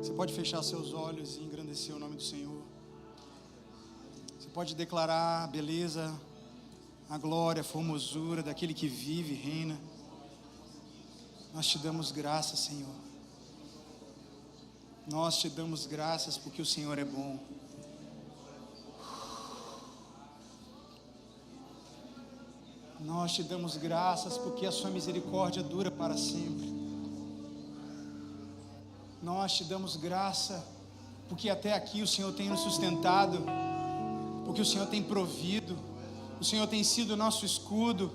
Você pode fechar seus olhos e engrandecer o nome do Senhor. Você pode declarar a beleza, a glória, a formosura daquele que vive e reina. Nós te damos graças, Senhor. Nós te damos graças porque o Senhor é bom. Nós te damos graças porque a sua misericórdia dura para sempre. Nós te damos graça porque até aqui o Senhor tem nos sustentado, porque o Senhor tem provido, o Senhor tem sido o nosso escudo,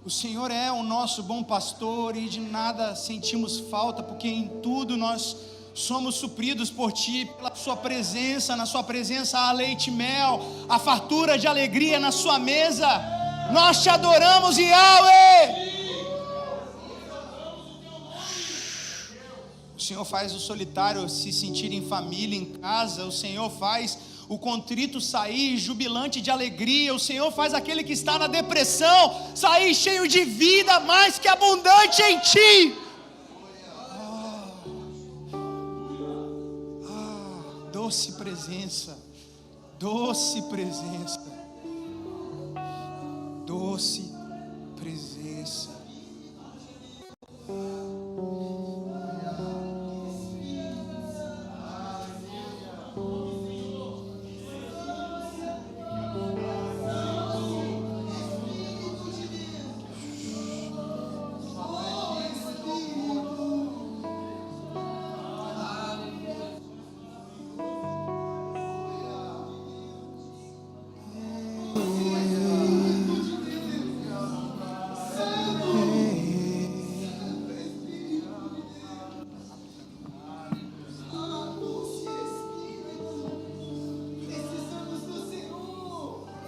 o Senhor é o nosso bom pastor e de nada sentimos falta, porque em tudo nós somos supridos por Ti, pela Sua presença. Na Sua presença há leite e mel, a fartura de alegria na Sua mesa. Nós te adoramos, Yahweh. O Senhor faz o solitário se sentir em família, em casa. O Senhor faz o contrito sair jubilante de alegria. O Senhor faz aquele que está na depressão sair cheio de vida, mais que abundante em Ti. Doce presença, doce presença, doce presença.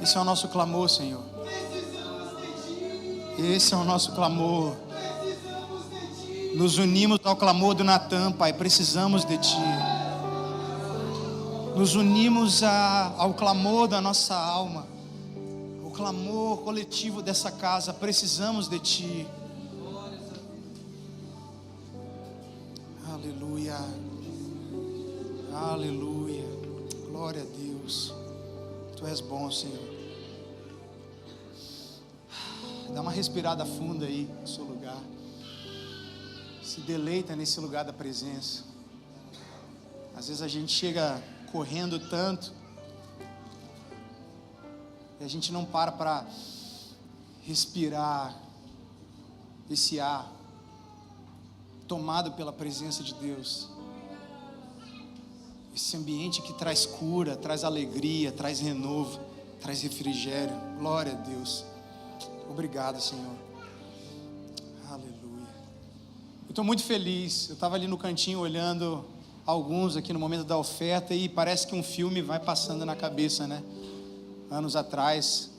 Esse é o nosso clamor, Senhor. Esse é o nosso clamor. Nos unimos ao clamor do Natan, Pai. Precisamos de Ti. Nos unimos ao clamor da nossa alma, o clamor coletivo dessa casa. Precisamos de Ti. Aleluia. Aleluia. Glória a Deus. Tu és bom, Senhor. Dá uma respirada funda aí no seu lugar. Se deleita nesse lugar da presença. Às vezes a gente chega correndo tanto e a gente não para respirar esse ar tomado pela presença de Deus. Esse ambiente que traz cura, traz alegria, traz renovo, traz refrigério. Glória a Deus. Obrigado, Senhor. Aleluia. Eu estou muito feliz. Eu estava ali no cantinho olhando alguns aqui no momento da oferta e parece que um filme vai passando na cabeça, né? Anos atrás,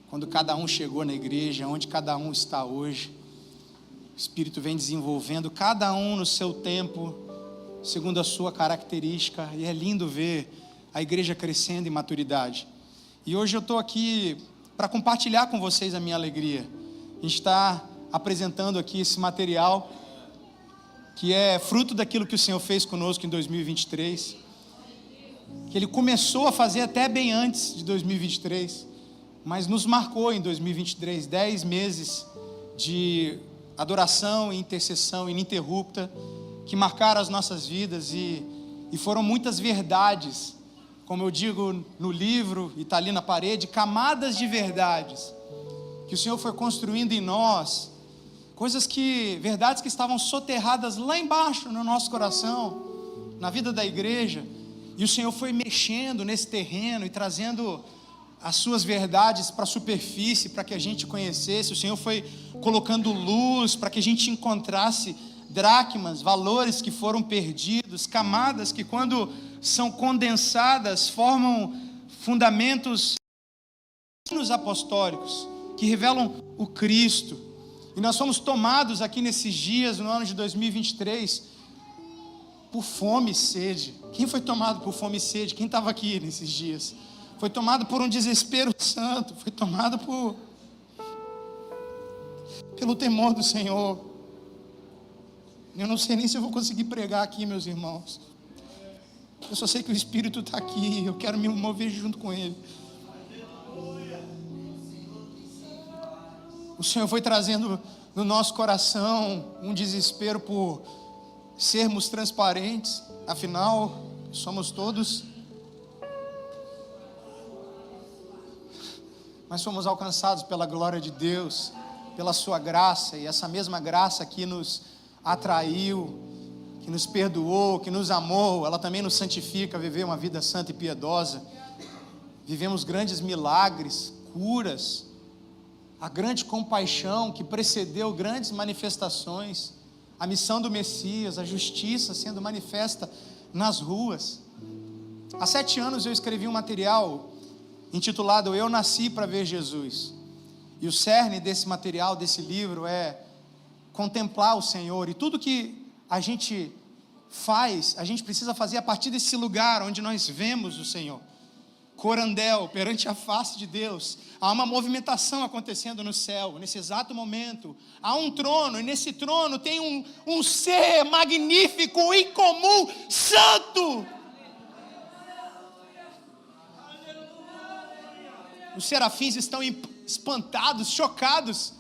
quando cada um chegou na igreja, onde cada um está hoje. O Espírito vem desenvolvendo cada um no seu tempo, segundo a sua característica, e é lindo ver a igreja crescendo em maturidade. E hoje eu estou aqui para compartilhar com vocês a minha alegria. A gente está apresentando aqui esse material, que é fruto daquilo que o Senhor fez conosco em 2023, que Ele começou a fazer até bem antes de 2023, mas nos marcou em 2023, 10 meses de adoração e intercessão ininterrupta, que marcaram as nossas vidas e foram muitas verdades, como eu digo no livro e está ali na parede, camadas de verdades, que o Senhor foi construindo em nós, verdades que estavam soterradas lá embaixo no nosso coração, na vida da igreja, e o Senhor foi mexendo nesse terreno e trazendo as suas verdades para a superfície, para que a gente conhecesse. O Senhor foi colocando luz para que a gente encontrasse dracmas, valores que foram perdidos, camadas que quando são condensadas formam fundamentos apostólicos que revelam o Cristo. E nós fomos tomados aqui nesses dias, no ano de 2023, por fome e sede. Quem foi tomado por fome e sede? Quem estava aqui nesses dias? Foi tomado por um desespero santo, foi tomado pelo temor do Senhor. Eu não sei nem se eu vou conseguir pregar aqui, meus irmãos. Eu só sei que o Espírito está aqui, eu quero me mover junto com Ele. O Senhor foi trazendo no nosso coração um desespero por sermos transparentes, afinal, somos todos, mas somos alcançados pela glória de Deus, pela sua graça, e essa mesma graça que nos atraiu, que nos perdoou, que nos amou, ela também nos santifica a viver uma vida santa e piedosa. Vivemos grandes milagres, curas, a grande compaixão que precedeu grandes manifestações, a missão do Messias, a justiça sendo manifesta nas ruas. Há 7 anos eu escrevi um material intitulado Eu Nasci para Ver Jesus, e o cerne desse material, desse livro, é contemplar o Senhor, e tudo que a gente faz, a gente precisa fazer a partir desse lugar onde nós vemos o Senhor. Corandel, perante a face de Deus, há uma movimentação acontecendo no céu, nesse exato momento, há um trono, e nesse trono tem um ser magnífico, incomum, santo. Os serafins estão espantados, chocados,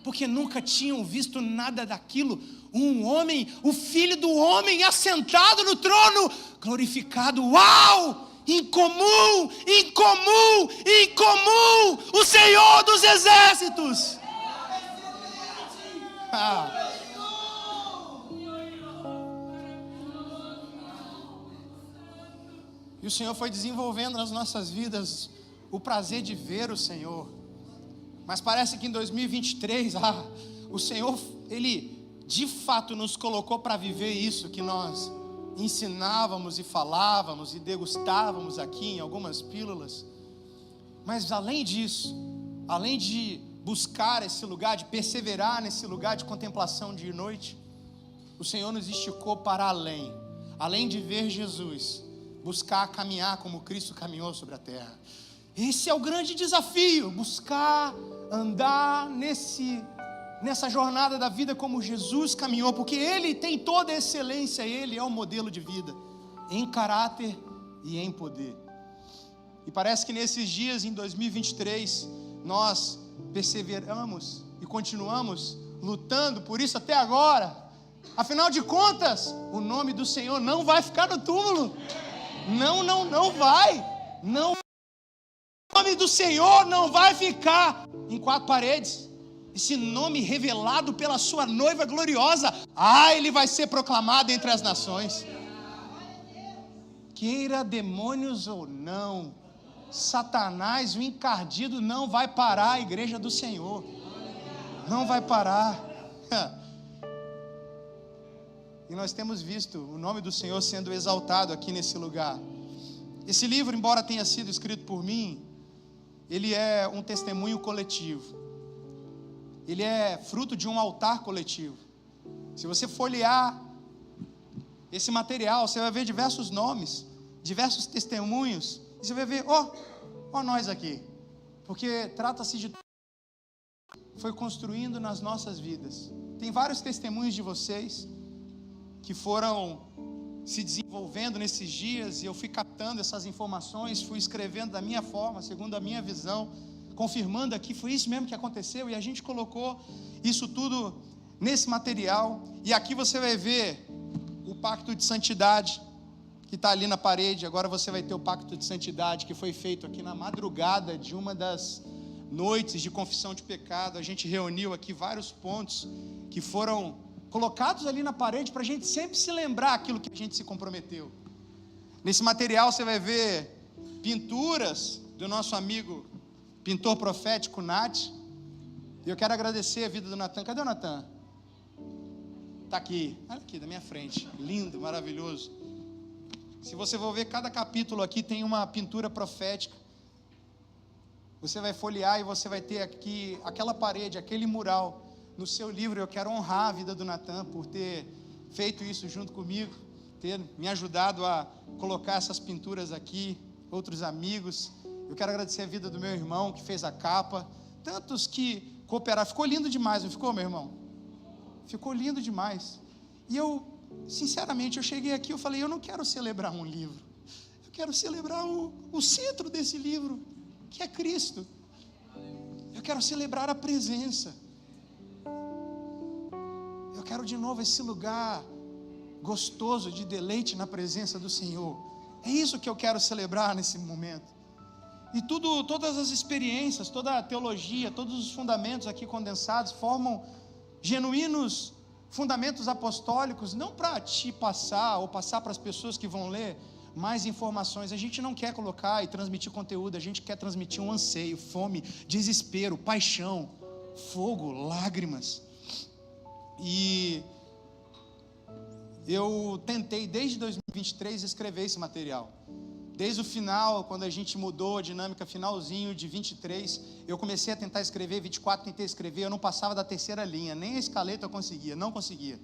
porque nunca tinham visto nada daquilo. Um homem, o Filho do Homem, assentado no trono, glorificado. Uau! Incomum, incomum, incomum, o Senhor dos Exércitos. E o Senhor foi desenvolvendo nas nossas vidas o prazer de ver o Senhor. Mas parece que em 2023, o Senhor, Ele de fato nos colocou para viver isso que nós ensinávamos e falávamos e degustávamos aqui em algumas pílulas. Mas além disso, além de buscar esse lugar, de perseverar nesse lugar de contemplação dia e noite, o Senhor nos esticou para além de ver Jesus, buscar caminhar como Cristo caminhou sobre a terra. Esse é o grande desafio, buscar andar nessa jornada da vida como Jesus caminhou, porque Ele tem toda a excelência, Ele é o modelo de vida, em caráter e em poder. E parece que nesses dias, em 2023, nós perseveramos e continuamos lutando por isso até agora. Afinal de contas, o nome do Senhor não vai ficar no túmulo. Não vai. Não. O nome do Senhor não vai ficar em 4 paredes. Esse nome revelado pela sua noiva gloriosa, ele vai ser proclamado entre as nações. Queira demônios ou não, Satanás, o encardido, não vai parar a igreja do Senhor. Não vai parar. E nós temos visto o nome do Senhor sendo exaltado aqui nesse lugar. Esse livro, embora tenha sido escrito por mim, ele é um testemunho coletivo. Ele é fruto de um altar coletivo. Se você folhear esse material, você vai ver diversos nomes, diversos testemunhos, e você vai ver, nós aqui, porque trata-se de foi construindo nas nossas vidas. Tem vários testemunhos de vocês que foram se desenvolvendo nesses dias, e eu fui captando essas informações, fui escrevendo da minha forma, segundo a minha visão, confirmando aqui, foi isso mesmo que aconteceu, e a gente colocou isso tudo nesse material. E aqui você vai ver o pacto de santidade que está ali na parede. Agora você vai ter o pacto de santidade que foi feito aqui na madrugada de uma das noites de confissão de pecado. A gente reuniu aqui vários pontos que foram colocados ali na parede para a gente sempre se lembrar aquilo que a gente se comprometeu. Nesse material você vai ver pinturas do nosso amigo pintor profético Nath. E eu quero agradecer a vida do Natan. Cadê o Natan? Está aqui, olha aqui da minha frente, lindo, maravilhoso. Se você for ver, cada capítulo aqui tem uma pintura profética. Você vai folhear e você vai ter aqui aquela parede, aquele mural no seu livro. Eu quero honrar a vida do Natan por ter feito isso junto comigo, ter me ajudado a colocar essas pinturas aqui, outros amigos. Eu quero agradecer a vida do meu irmão que fez a capa, tantos que cooperaram. Ficou lindo demais, não ficou, meu irmão? Ficou lindo demais. E eu, sinceramente, eu cheguei aqui, eu falei, eu não quero celebrar um livro, quero celebrar o centro desse livro, que é Cristo. Eu quero celebrar a presença. Eu quero de novo esse lugar gostoso de deleite na presença do Senhor. É isso que eu quero celebrar nesse momento. E todas as experiências, toda a teologia, todos os fundamentos aqui condensados formam genuínos fundamentos apostólicos, não para te passar ou passar para as pessoas que vão ler mais informações. A gente não quer colocar e transmitir conteúdo, a gente quer transmitir um anseio, fome, desespero, paixão, fogo, lágrimas. E eu tentei desde 2023 escrever esse material. Desde o final, quando a gente mudou a dinâmica, finalzinho de 23, eu comecei a tentar escrever, 24 tentei escrever, eu não passava da terceira linha, nem a escaleta eu conseguia, não conseguia.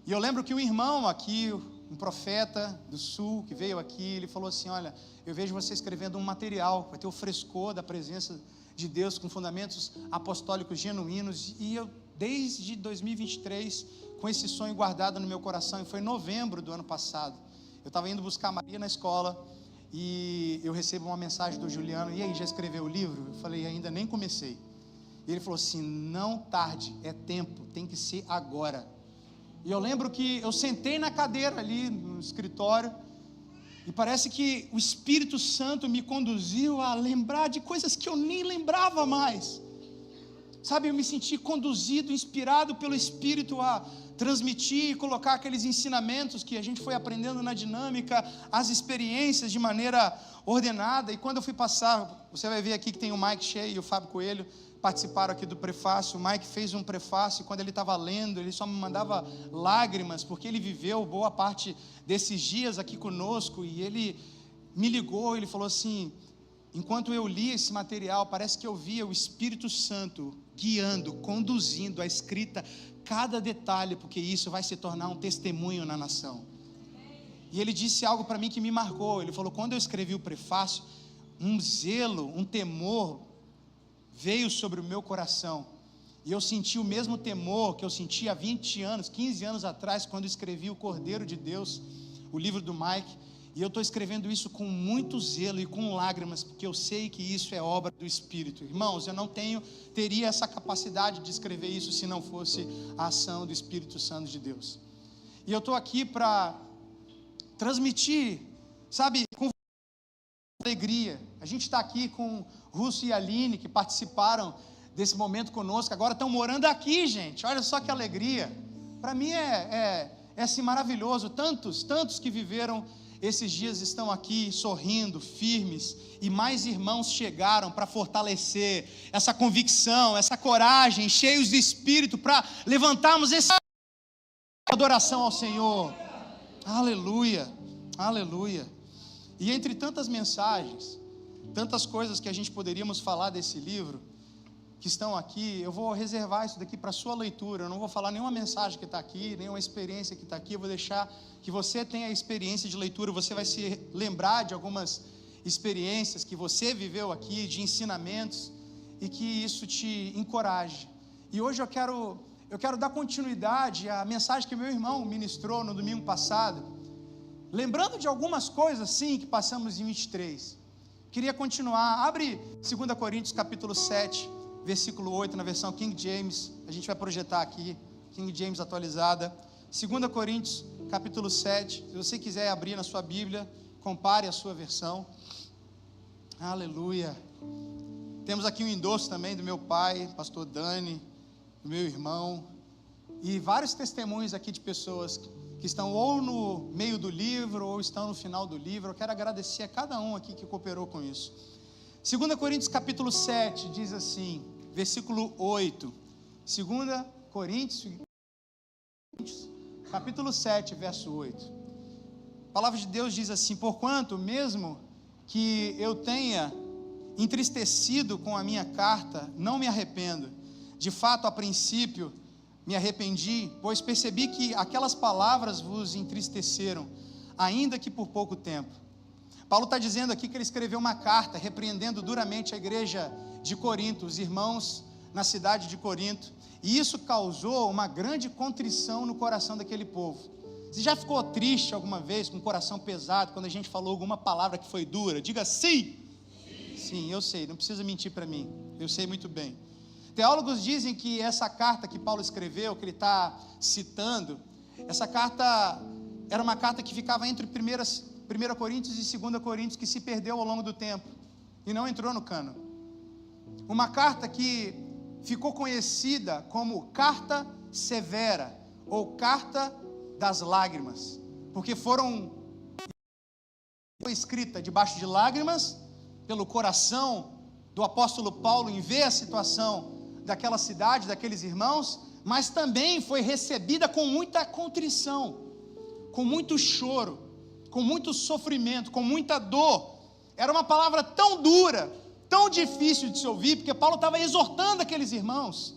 E eu lembro que um irmão aqui, um profeta do sul, que veio aqui, ele falou assim: olha, eu vejo você escrevendo um material, vai ter o frescor da presença de Deus, com fundamentos apostólicos genuínos. E eu, desde 2023, com esse sonho guardado no meu coração, e foi em novembro do ano passado, eu estava indo buscar a Maria na escola, e eu recebo uma mensagem do Juliano: e aí, já escreveu o livro? Eu falei: ainda nem comecei. E ele falou assim: não tarde, é tempo, tem que ser agora. E eu lembro que eu sentei na cadeira ali no escritório, e parece que o Espírito Santo me conduziu a lembrar de coisas que eu nem lembrava mais. Sabe, eu me senti conduzido, inspirado pelo Espírito a transmitir e colocar aqueles ensinamentos que a gente foi aprendendo na dinâmica, as experiências de maneira ordenada. E quando eu fui passar, você vai ver aqui que tem o Mike Shea e o Fábio Coelho, participaram aqui do prefácio. O Mike fez um prefácio, e quando ele estava lendo, ele só me mandava lágrimas, porque ele viveu boa parte desses dias aqui conosco, e ele me ligou, ele falou assim: enquanto eu li esse material, parece que eu via o Espírito Santo guiando, conduzindo a escrita, cada detalhe, porque isso vai se tornar um testemunho na nação. E ele disse algo para mim que me marcou. Ele falou: quando eu escrevi o prefácio, um zelo, um temor veio sobre o meu coração, e eu senti o mesmo temor que eu senti há 20 anos, 15 anos atrás, quando escrevi o Cordeiro de Deus, o livro do Mike. E eu estou escrevendo isso com muito zelo e com lágrimas, porque eu sei que isso é obra do Espírito. Irmãos, eu não teria essa capacidade de escrever isso se não fosse a ação do Espírito Santo de Deus. E eu estou aqui para transmitir, sabe, com alegria. A gente está aqui com Russo e Aline, que participaram desse momento conosco, agora estão morando aqui, gente. Olha só que alegria. Para mim é assim maravilhoso. Tantos que viveram esses dias estão aqui sorrindo, firmes, e mais irmãos chegaram para fortalecer essa convicção, essa coragem, cheios de Espírito, para levantarmos essa adoração ao Senhor. Aleluia, aleluia. E entre tantas mensagens, tantas coisas que a gente poderíamos falar desse livro, que estão aqui, eu vou reservar isso daqui para a sua leitura. Eu não vou falar nenhuma mensagem que está aqui, nenhuma experiência que está aqui. Eu vou deixar que você tenha a experiência de leitura. Você vai se lembrar de algumas experiências que você viveu aqui, de ensinamentos, e que isso te encoraje. E hoje eu quero dar continuidade à mensagem que meu irmão ministrou no domingo passado, lembrando de algumas coisas sim que passamos em 23. Queria continuar. Abre 2 Coríntios capítulo 7, versículo 8, na versão King James. A gente vai projetar aqui, King James atualizada. 2 Coríntios capítulo 7. Se você quiser abrir na sua Bíblia, compare a sua versão. Aleluia. Temos aqui um endosso também do meu pai, pastor Dani, do meu irmão, e vários testemunhos aqui de pessoas que estão ou no meio do livro ou estão no final do livro. Eu quero agradecer a cada um aqui que cooperou com isso. 2 Coríntios capítulo 7 diz assim, versículo 8. 2 Coríntios capítulo 7, verso 8. A palavra de Deus diz assim: porquanto, mesmo que eu tenha entristecido com a minha carta, não me arrependo. De fato, a princípio me arrependi, pois percebi que aquelas palavras vos entristeceram, ainda que por pouco tempo. Paulo está dizendo aqui que ele escreveu uma carta repreendendo duramente a igreja de Corinto, os irmãos na cidade de Corinto, e isso causou uma grande contrição no coração daquele povo. Você já ficou triste alguma vez, com o coração pesado, quando a gente falou alguma palavra que foi dura? Diga sim. Sim, eu sei, não precisa mentir para mim, eu sei muito bem. Teólogos dizem que essa carta que Paulo escreveu, que ele está citando, essa carta era uma carta que ficava entre 1 Coríntios e 2 Coríntios, que se perdeu ao longo do tempo e não entrou no cânon. Uma carta que ficou conhecida como carta severa ou carta das lágrimas, porque foi escrita debaixo de lágrimas pelo coração do apóstolo Paulo em ver a situação daquela cidade, daqueles irmãos, mas também foi recebida com muita contrição, com muito choro, com muito sofrimento, com muita dor. Era uma palavra tão dura, tão difícil de se ouvir, porque Paulo estava exortando aqueles irmãos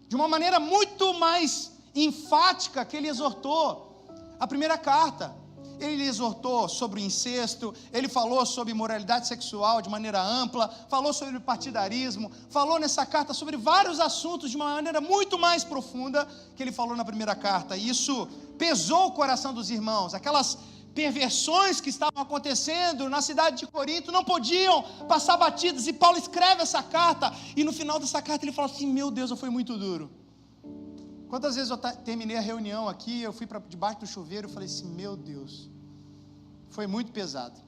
de uma maneira muito mais enfática que ele exortou a primeira carta. Ele exortou sobre o incesto, ele falou sobre imoralidade sexual de maneira ampla, falou sobre partidarismo, falou nessa carta sobre vários assuntos de uma maneira muito mais profunda que ele falou na primeira carta. E isso pesou o coração dos irmãos. Aquelas perversões que estavam acontecendo na cidade de Corinto não podiam passar batidas, e Paulo escreve essa carta, e no final dessa carta ele fala assim: meu Deus, eu fui muito duro. Quantas vezes eu terminei a reunião aqui, eu fui para debaixo do chuveiro e falei assim: meu Deus, foi muito pesado.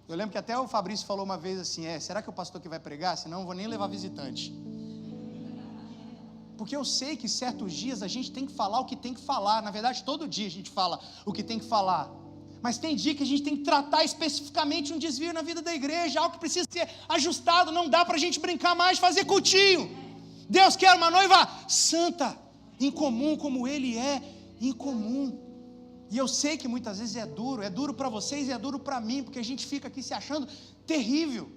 Eu lembro que até o Fabrício falou uma vez assim: será que é o pastor que vai pregar? Senão eu não vou nem levar visitante. Porque eu sei que certos dias a gente tem que falar o que tem que falar. Na verdade, todo dia a gente fala o que tem que falar. Mas tem dia que a gente tem que tratar especificamente um desvio na vida da igreja, algo que precisa ser ajustado. Não dá para a gente brincar mais, fazer cultinho. Deus quer uma noiva santa, incomum, como Ele é incomum. E eu sei que muitas vezes é duro para vocês e é duro para mim, porque a gente fica aqui se achando terrível,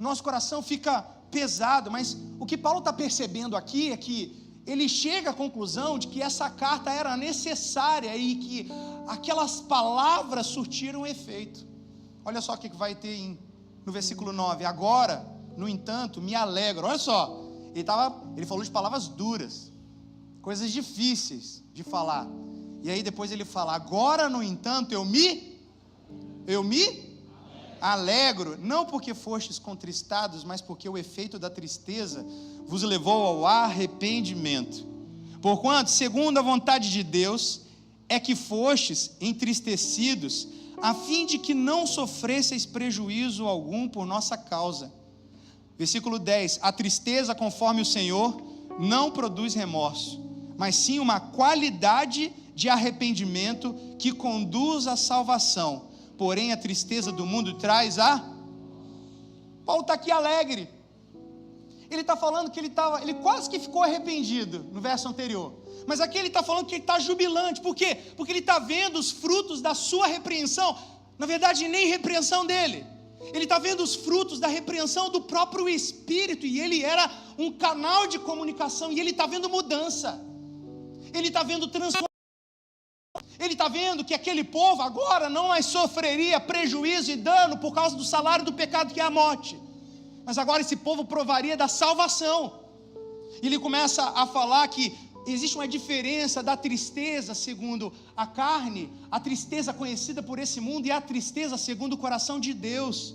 nosso coração fica pesado. Mas o que Paulo está percebendo aqui é que ele chega à conclusão de que essa carta era necessária e que aquelas palavras surtiram efeito. Olha só o que vai ter no versículo 9: agora, no entanto, me alegro. Olha só, ele falou de palavras duras, coisas difíceis de falar, e aí depois ele fala: agora, no entanto, eu me alegro, não porque fostes contristados, mas porque o efeito da tristeza vos levou ao arrependimento. Porquanto, segundo a vontade de Deus, é que fostes entristecidos, a fim de que não sofresseis prejuízo algum por nossa causa. Versículo 10: a tristeza, conforme o Senhor, não produz remorso, mas sim uma qualidade de arrependimento que conduz à salvação. Porém, a tristeza do mundo traz Paulo está aqui alegre. Ele está falando que ele quase que ficou arrependido no verso anterior, mas aqui ele está falando que ele está jubilante. Por quê? Porque ele está vendo os frutos da sua repreensão. Na verdade, nem repreensão dele, ele está vendo os frutos da repreensão do próprio Espírito, e ele era um canal de comunicação, e ele está vendo mudança, ele está vendo transformação. Ele está vendo que aquele povo agora não mais sofreria prejuízo e dano por causa do salário do pecado, que é a morte, mas agora esse povo provaria da salvação. Ele começa a falar que existe uma diferença da tristeza segundo a carne, a tristeza conhecida por esse mundo, e a tristeza segundo o coração de Deus.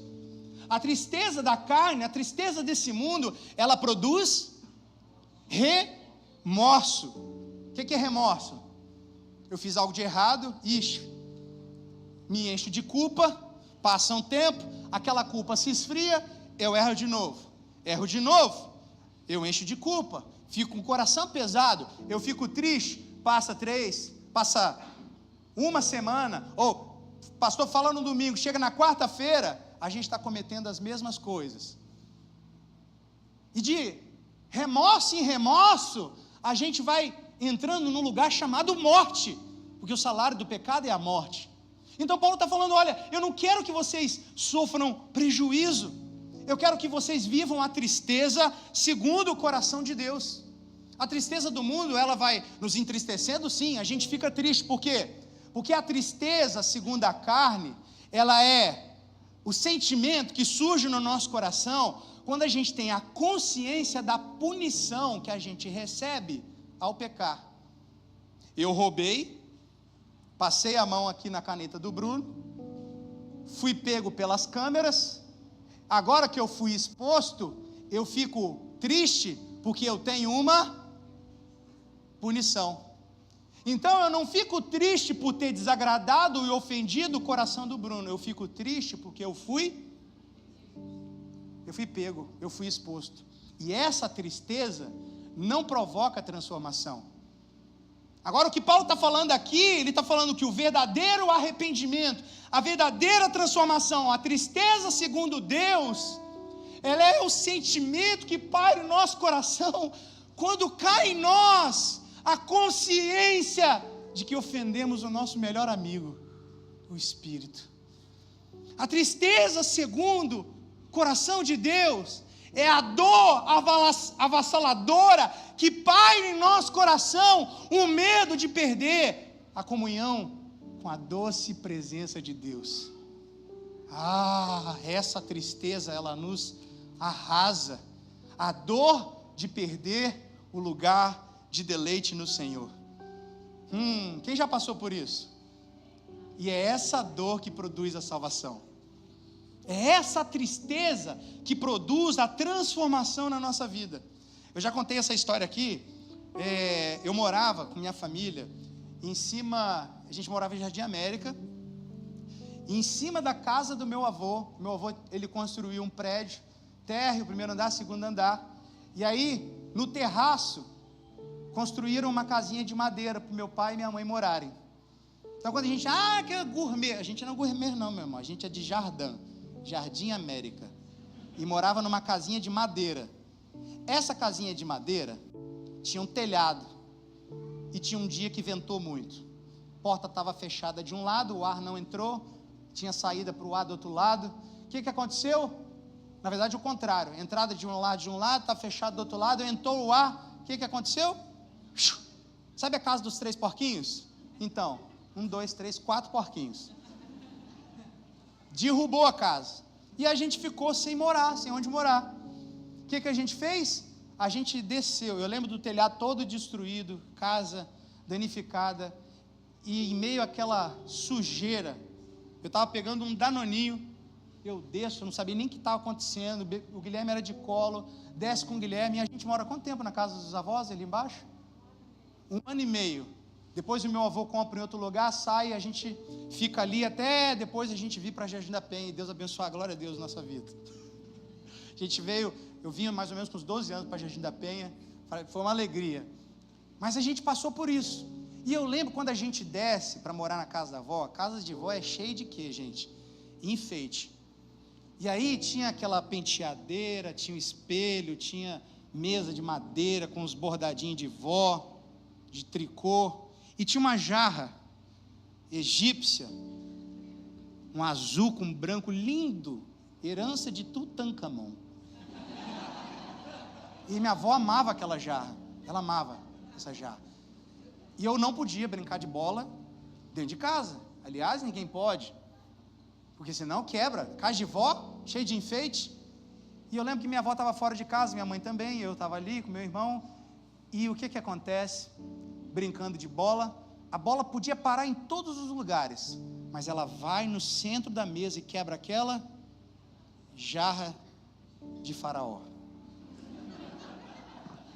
A tristeza da carne, a tristeza desse mundo, ela produz remorso. O que é remorso? Eu fiz algo de errado, me encho de culpa, passa um tempo, aquela culpa se esfria, eu erro de novo, eu encho de culpa, fico com o coração pesado, eu fico triste, passa uma semana, ou pastor fala no domingo, chega na quarta-feira, a gente está cometendo as mesmas coisas, e de remorso em remorso, a gente vai entrando num lugar chamado morte, porque o salário do pecado é a morte. Então Paulo está falando: olha, eu não quero que vocês sofram prejuízo, eu quero que vocês vivam a tristeza segundo o coração de Deus. A tristeza do mundo, ela vai nos entristecendo, sim, a gente fica triste. Por quê? Porque a tristeza segundo a carne, ela é o sentimento que surge no nosso coração quando a gente tem a consciência da punição que a gente recebe ao pecar. Eu roubei, passei a mão aqui na caneta do Bruno, fui pego pelas câmeras, agora que eu fui exposto, eu fico triste porque eu tenho uma punição. Então eu não fico triste por ter desagradado e ofendido o coração do Bruno, eu fico triste porque eu fui pego, eu fui exposto. E essa tristeza não provoca transformação. Agora o que Paulo está falando aqui, ele está falando que o verdadeiro arrependimento, a verdadeira transformação, a tristeza segundo Deus, ela é o sentimento que paira no nosso coração, quando cai em nós a consciência de que ofendemos o nosso melhor amigo, o Espírito. A tristeza segundo o coração de Deus é a dor avassaladora que paira em nosso coração, o medo de perder a comunhão com a doce presença de Deus. Essa tristeza, ela nos arrasa, a dor de perder o lugar de deleite no Senhor. Quem já passou por isso? E é essa dor que produz a salvação. É essa tristeza que produz a transformação na nossa vida. Eu já contei essa história aqui. Eu morava com minha família em cima, a gente morava em Jardim América, em cima da casa do meu avô. Meu avô, ele construiu um prédio, térreo, primeiro andar, segundo andar, e aí no terraço construíram uma casinha de madeira para o meu pai e minha mãe morarem. Então quando a gente, que é gourmet, a gente não é gourmet não, meu irmão, a gente é de Jardim América, e morava numa casinha de madeira. Essa casinha de madeira tinha um telhado, e tinha um dia que ventou muito, a porta estava fechada de um lado, o ar não entrou, tinha saída para o ar do outro lado. O que aconteceu? Na verdade o contrário, entrada de um lado, está fechado do outro lado, entrou o ar. O que aconteceu? Sabe a casa dos 3 porquinhos? Então, 1, 2, 3, 4 porquinhos. Derrubou a casa, e a gente ficou sem morar, sem onde morar. O que a gente fez? A gente desceu. Eu lembro do telhado todo destruído, casa danificada, e em meio àquela sujeira, eu estava pegando um danoninho, eu desço, não sabia nem o que estava acontecendo, o Guilherme era de colo, desce com o Guilherme, e a gente mora quanto tempo na casa dos avós, ali embaixo? 1 ano e meio. Depois o meu avô compra em outro lugar, sai, a gente fica ali até depois a gente vir para Jardim da Penha, e Deus abençoe, a glória a Deus na nossa vida. A gente veio, eu vinha mais ou menos com uns 12 anos para Jardim da Penha, foi uma alegria, mas a gente passou por isso. E eu lembro quando a gente desce para morar na casa da avó, a casa de vó é cheia de quê, gente? Enfeite. E aí tinha aquela penteadeira, tinha um espelho, tinha mesa de madeira com os bordadinhos de vó, de tricô, e tinha uma jarra egípcia, um azul com branco lindo, herança de Tutankhamon. E minha avó amava aquela jarra, ela amava essa jarra. E eu não podia brincar de bola dentro de casa. Aliás, ninguém pode, porque senão quebra. Casa de vó, cheio de enfeite. E eu lembro que minha avó estava fora de casa, minha mãe também, eu estava ali com meu irmão. E o que acontece? Brincando de bola, a bola podia parar em todos os lugares, mas ela vai no centro da mesa e quebra aquela jarra de Faraó.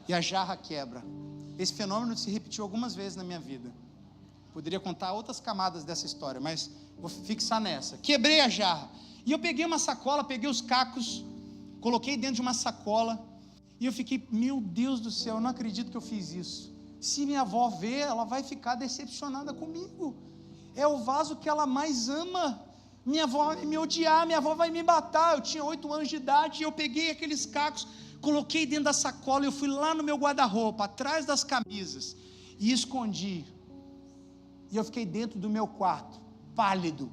E a jarra quebra. Esse fenômeno se repetiu algumas vezes na minha vida. Poderia contar outras camadas dessa história, mas vou fixar nessa. Quebrei a jarra, e eu peguei uma sacola, peguei os cacos, coloquei dentro de uma sacola, e eu fiquei, meu Deus do céu, eu não acredito que eu fiz isso. Se minha avó ver, ela vai ficar decepcionada comigo. É o vaso que ela mais ama. Minha avó vai me odiar, minha avó vai me matar. Eu tinha 8 anos de idade, e eu peguei aqueles cacos, coloquei dentro da sacola, e eu fui lá no meu guarda-roupa, atrás das camisas, e escondi. E eu fiquei dentro do meu quarto, pálido,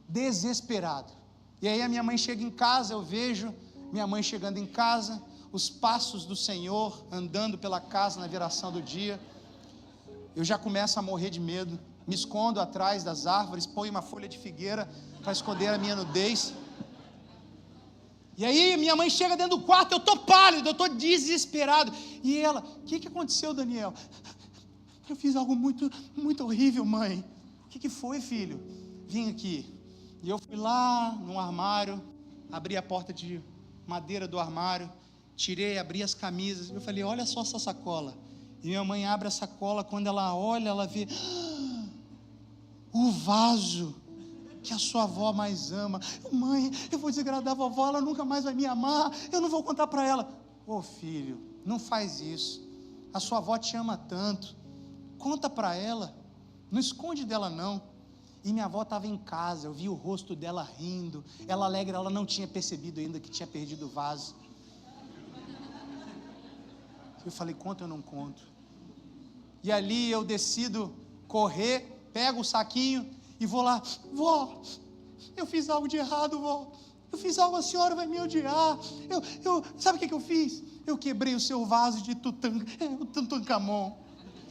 desesperado. E aí a minha mãe chega em casa, eu vejo minha mãe chegando em casa, os passos do Senhor andando pela casa na viração do dia. Eu já começo a morrer de medo, me escondo atrás das árvores, ponho uma folha de figueira para esconder a minha nudez. E aí minha mãe chega dentro do quarto, eu estou pálido, eu estou desesperado. E ela, o que aconteceu, Daniel? eu fiz algo muito, muito horrível, mãe. O que foi, filho? Vim aqui. E eu fui lá no armário, abri a porta de madeira do armário, tirei, abri as camisas. Eu falei, olha só essa sacola. E minha mãe abre a sacola, quando ela olha, ela vê o vaso que a sua avó mais ama. Mãe, eu vou desagradar a vovó, ela nunca mais vai me amar, eu não vou contar para ela. Ô filho, não faz isso, a sua avó te ama tanto, conta para ela, não esconde dela não. E minha avó estava em casa, eu vi o rosto dela rindo, ela alegre, ela não tinha percebido ainda que tinha perdido o vaso. Eu falei, conta ou não conto? E ali eu decido correr, pego o saquinho e vou lá, vó, eu fiz algo de errado, vó, eu fiz algo, a senhora vai me odiar, sabe o que eu fiz? Eu quebrei o seu vaso de Tutankhamon.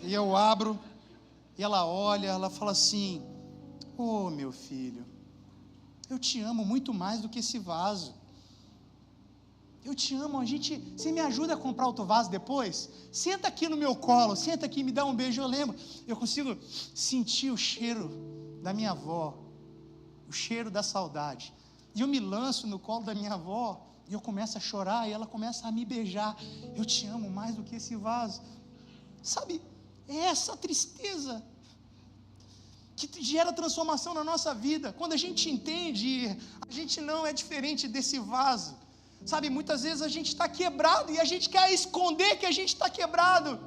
E eu abro, e ela olha, ela fala assim, ô meu filho, eu te amo muito mais do que esse vaso, eu te amo, você me ajuda a comprar outro vaso depois? Senta aqui no meu colo, senta aqui, me dá um beijo. Eu lembro, eu consigo sentir o cheiro da minha avó, o cheiro da saudade, e eu me lanço no colo da minha avó, e eu começo a chorar, e ela começa a me beijar. Eu te amo mais do que esse vaso. Sabe, é essa tristeza que gera transformação na nossa vida, quando a gente entende, a gente não é diferente desse vaso. Sabe, muitas vezes a gente está quebrado e a gente quer esconder que a gente está quebrado.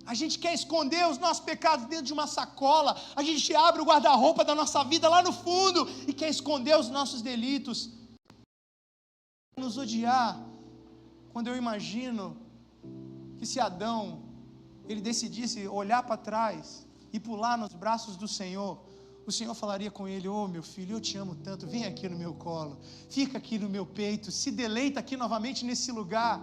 A gente quer esconder os nossos pecados dentro de uma sacola. A gente abre o guarda-roupa da nossa vida lá no fundo e quer esconder os nossos delitos. Nos odiar. Quando eu imagino que se Adão, ele decidisse olhar para trás e pular nos braços do Senhor, o Senhor falaria com ele, ô meu filho, eu te amo tanto, vem aqui no meu colo, fica aqui no meu peito, se deleita aqui novamente nesse lugar.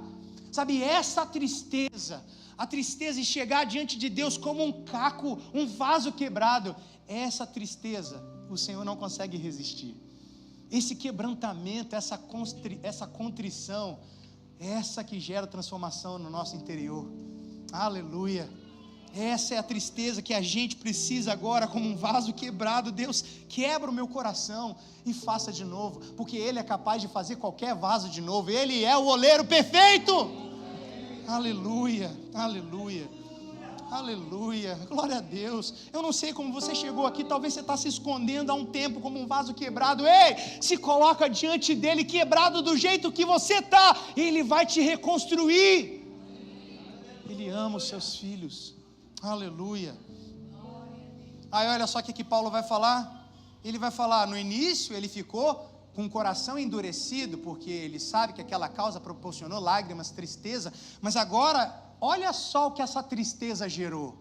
Sabe, essa tristeza, a tristeza de chegar diante de Deus como um caco, um vaso quebrado, essa tristeza o Senhor não consegue resistir. Esse quebrantamento, essa contrição, essa que gera transformação no nosso interior. Aleluia. Essa é a tristeza que a gente precisa agora, como um vaso quebrado. Deus, quebra o meu coração e faça de novo, porque Ele é capaz de fazer qualquer vaso de novo. Ele é o oleiro perfeito. Aleluia, aleluia, aleluia, glória a Deus. Eu não sei como você chegou aqui, talvez você está se escondendo há um tempo como um vaso quebrado. Ei, se coloca diante dEle, quebrado do jeito que você está, Ele vai te reconstruir. Ele ama os seus filhos. Aleluia. Aí olha só o que Paulo vai falar. Ele vai falar, no início ele ficou com o coração endurecido, porque ele sabe que aquela causa proporcionou lágrimas, tristeza, mas agora, olha só o que essa tristeza gerou.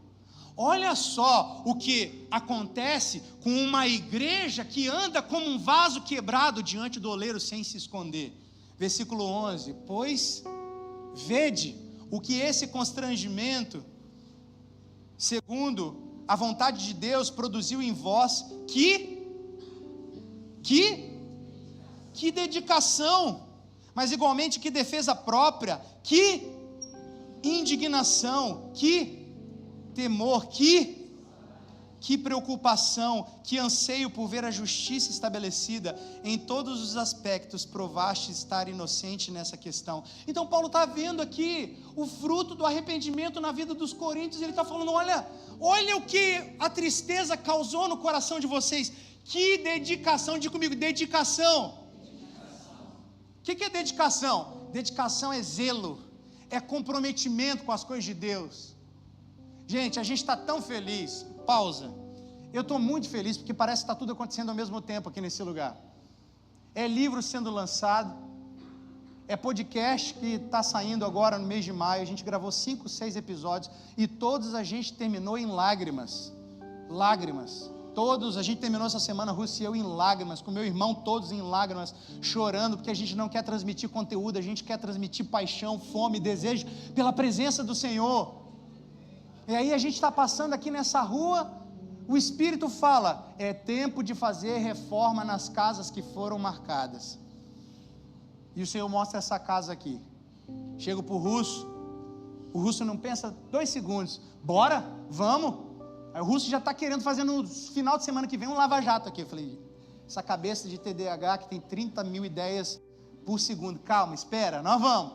Olha só o que acontece com uma igreja que anda como um vaso quebrado diante do oleiro sem se esconder. Versículo 11, pois vede o que esse constrangimento, segundo a vontade de Deus, produziu em vós, que dedicação, mas igualmente que defesa própria, que indignação, que temor, que preocupação, que anseio por ver a justiça estabelecida. Em todos os aspectos provaste estar inocente nessa questão. Então Paulo está vendo aqui o fruto do arrependimento na vida dos coríntios. Ele está falando, olha o que a tristeza causou no coração de vocês. Que dedicação, diga comigo, dedicação. O que é dedicação? Dedicação é zelo, é comprometimento com as coisas de Deus. Gente, a gente está tão feliz. Pausa. Eu estou muito feliz porque parece que está tudo acontecendo ao mesmo tempo aqui nesse lugar. É livro sendo lançado, é podcast que está saindo agora no mês de maio. A gente gravou 5, 6 episódios e todos a gente terminou em lágrimas. Lágrimas. Todos, a gente terminou essa semana, Rússia e eu, em lágrimas, com meu irmão todos em lágrimas, chorando, porque a gente não quer transmitir conteúdo, a gente quer transmitir paixão, fome, desejo pela presença do Senhor. E aí a gente está passando aqui nessa rua, o Espírito fala, é tempo de fazer reforma nas casas que foram marcadas. E o Senhor mostra essa casa aqui. Chego para o Russo, O russo não pensa 2 segundos. Bora, vamos. Aí o russo já está querendo fazer no final de semana que vem um lava-jato aqui. Eu falei, essa cabeça de TDAH que tem 30 mil ideias por segundo. Calma, espera, nós vamos.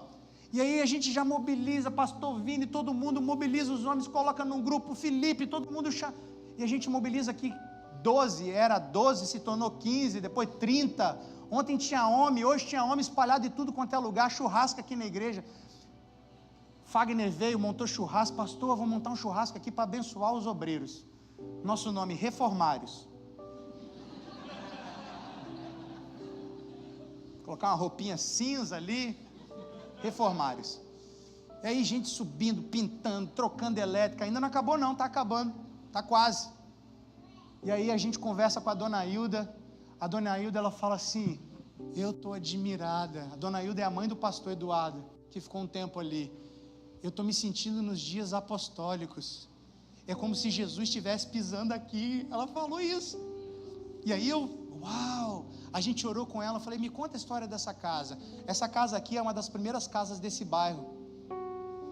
E aí a gente já mobiliza, pastor Vini, todo mundo mobiliza os homens, coloca num grupo, Felipe, todo mundo e a gente mobiliza aqui 12, era 12, se tornou 15, depois 30. Ontem tinha homem, hoje tinha homem espalhado de tudo quanto é lugar, churrasco aqui na igreja. Fagner veio, montou churrasco, pastor, eu vou montar um churrasco aqui para abençoar os obreiros. Nosso nome, Reformários. Colocar uma roupinha cinza ali, Reformários. E aí gente subindo, pintando, trocando elétrica, ainda não acabou não, está acabando, está quase. E aí a gente conversa com a dona Hilda, ela fala assim, eu estou admirada, a dona Hilda é a mãe do pastor Eduardo, que ficou um tempo ali, eu estou me sentindo nos dias apostólicos, é como se Jesus estivesse pisando aqui, ela falou isso, e aí uau, a gente orou com ela, falei, me conta a história dessa casa. Essa casa aqui é uma das primeiras casas desse bairro,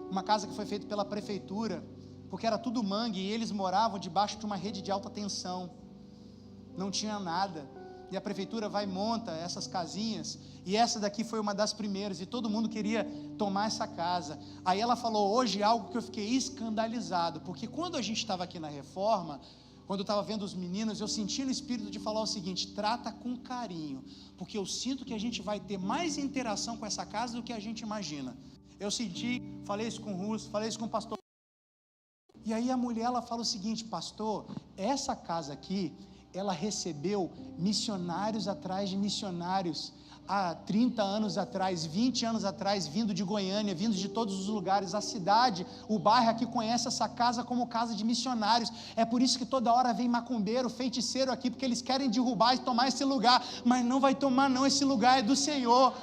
uma casa que foi feita pela prefeitura, porque era tudo mangue, e eles moravam debaixo de uma rede de alta tensão, não tinha nada, e a prefeitura vai e monta essas casinhas, e essa daqui foi uma das primeiras, e todo mundo queria tomar essa casa. Aí ela falou hoje algo que eu fiquei escandalizado, porque quando a gente estava aqui na reforma, quando eu estava vendo os meninos, eu senti no espírito de falar o seguinte, trata com carinho, porque eu sinto que a gente vai ter mais interação com essa casa do que a gente imagina. Eu senti, falei isso com o Russo, falei isso com o pastor. E aí a mulher, ela fala o seguinte, pastor, essa casa aqui, ela recebeu missionários atrás de missionários, há 30 anos atrás, 20 anos atrás, vindo de Goiânia, vindo de todos os lugares, a cidade, o bairro aqui conhece essa casa como casa de missionários, é por isso que toda hora vem macumbeiro, feiticeiro aqui, porque eles querem derrubar e tomar esse lugar, mas não vai tomar não, esse lugar é do Senhor.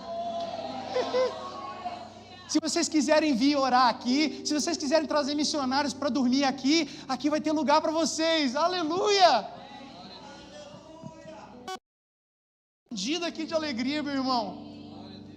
Se vocês quiserem vir orar aqui, se vocês quiserem trazer missionários para dormir aqui, aqui vai ter lugar para vocês, aleluia! Aqui de alegria, meu irmão,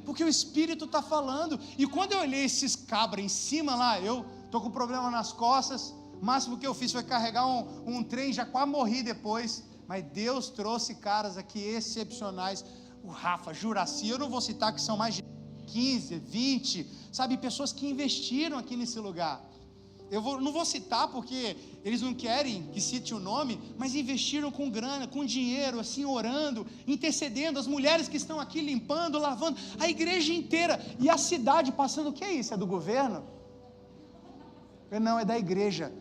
porque o Espírito está falando, e quando eu olhei esses cabras em cima lá, eu estou com problema nas costas, o máximo que eu fiz foi carregar um trem, já quase morri depois, mas Deus trouxe caras aqui excepcionais, o Rafa, Juraci, eu não vou citar que são mais de 15, 20, sabe, pessoas que investiram aqui nesse lugar, não vou citar porque eles não querem que cite o nome, mas investiram com grana, com dinheiro, assim, orando, intercedendo, as mulheres que estão aqui limpando, lavando, a igreja inteira, e a cidade passando, o que é isso? É do governo? Não, é da igreja.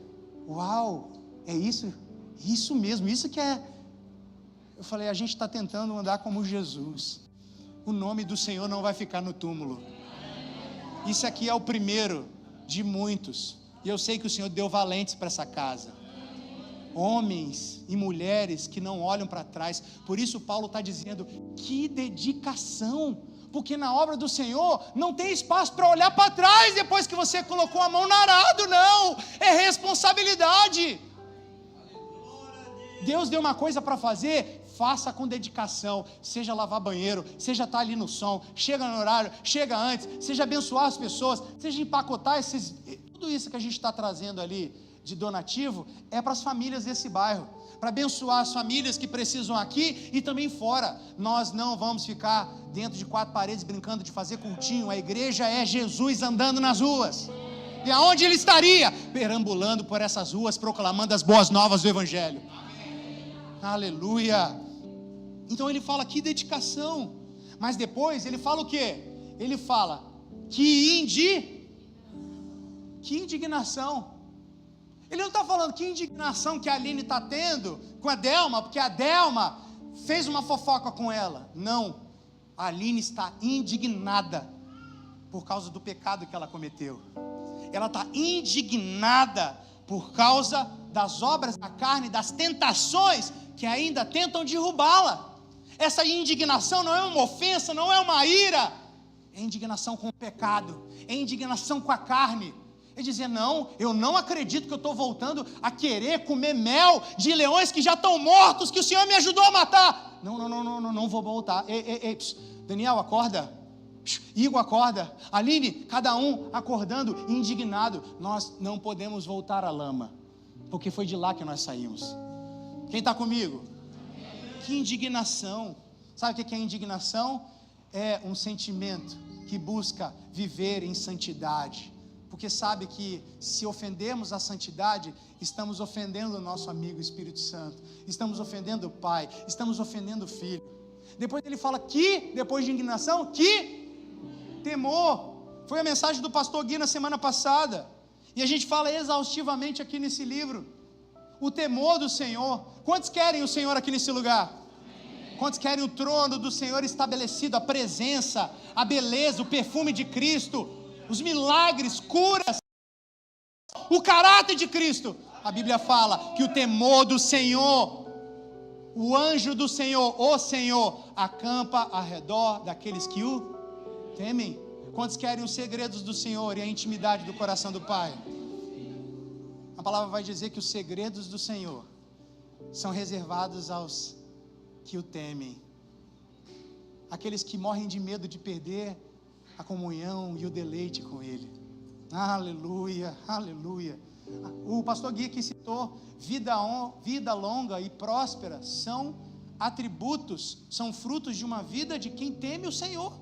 Uau, é isso mesmo, isso que é. Eu falei, a gente está tentando andar como Jesus, o nome do Senhor não vai ficar no túmulo, isso aqui é o primeiro de muitos. E eu sei que o Senhor deu valentes para essa casa, homens e mulheres que não olham para trás. Por isso Paulo está dizendo, que dedicação, porque na obra do Senhor não tem espaço para olhar para trás depois que você colocou a mão no arado, não, é responsabilidade. Deus deu uma coisa para fazer, faça com dedicação, seja lavar banheiro, seja estar ali no som, chega no horário, chega antes, seja abençoar as pessoas, seja empacotar tudo isso que a gente está trazendo ali de donativo, é para as famílias desse bairro, para abençoar as famílias que precisam aqui e também fora. Nós não vamos ficar dentro de 4 paredes brincando de fazer cultinho, a igreja é Jesus andando nas ruas, e aonde ele estaria? Perambulando por essas ruas, proclamando as boas novas do Evangelho. Aleluia. Então ele fala que dedicação, mas depois ele fala o quê? Ele fala que indignação. Ele não está falando que indignação que a Aline está tendo com a Delma, porque a Delma fez uma fofoca com ela. Não, a Aline está indignada por causa do pecado que ela cometeu. Ela está indignada por causa das obras da carne, das tentações que ainda tentam derrubá-la. Essa indignação não é uma ofensa, não é uma ira, é indignação com o pecado, é indignação com a carne. É dizer, não, eu não acredito que eu estou voltando a querer comer mel de leões que já estão mortos, que o Senhor me ajudou a matar. Não vou voltar. Ei, Daniel, acorda. Igor acorda, Aline, cada um acordando indignado. Nós não podemos voltar à lama, porque foi de lá que nós saímos. Quem está comigo? Que indignação. Sabe o que é indignação? É um sentimento que busca viver em santidade, porque sabe que se ofendermos a santidade, estamos ofendendo o nosso amigo Espírito Santo, estamos ofendendo o Pai, estamos ofendendo o Filho. Depois ele fala que, depois de indignação, que temor. Foi a mensagem do pastor Gui na semana passada, e a gente fala exaustivamente aqui nesse livro, o temor do Senhor. Quantos querem o Senhor aqui nesse lugar? Quantos querem o trono do Senhor estabelecido, a presença, a beleza, o perfume de Cristo, os milagres, curas, o caráter de Cristo? A Bíblia fala que o temor do Senhor, o anjo do Senhor, o Senhor, acampa ao redor daqueles que o temem. Quantos querem os segredos do Senhor e a intimidade do coração do Pai? A palavra vai dizer que os segredos do Senhor são reservados aos que o temem, aqueles que morrem de medo de perder a comunhão e o deleite com Ele. Aleluia, aleluia. O pastor Gui que citou, vida longa e próspera são atributos, são frutos de uma vida de quem teme o Senhor,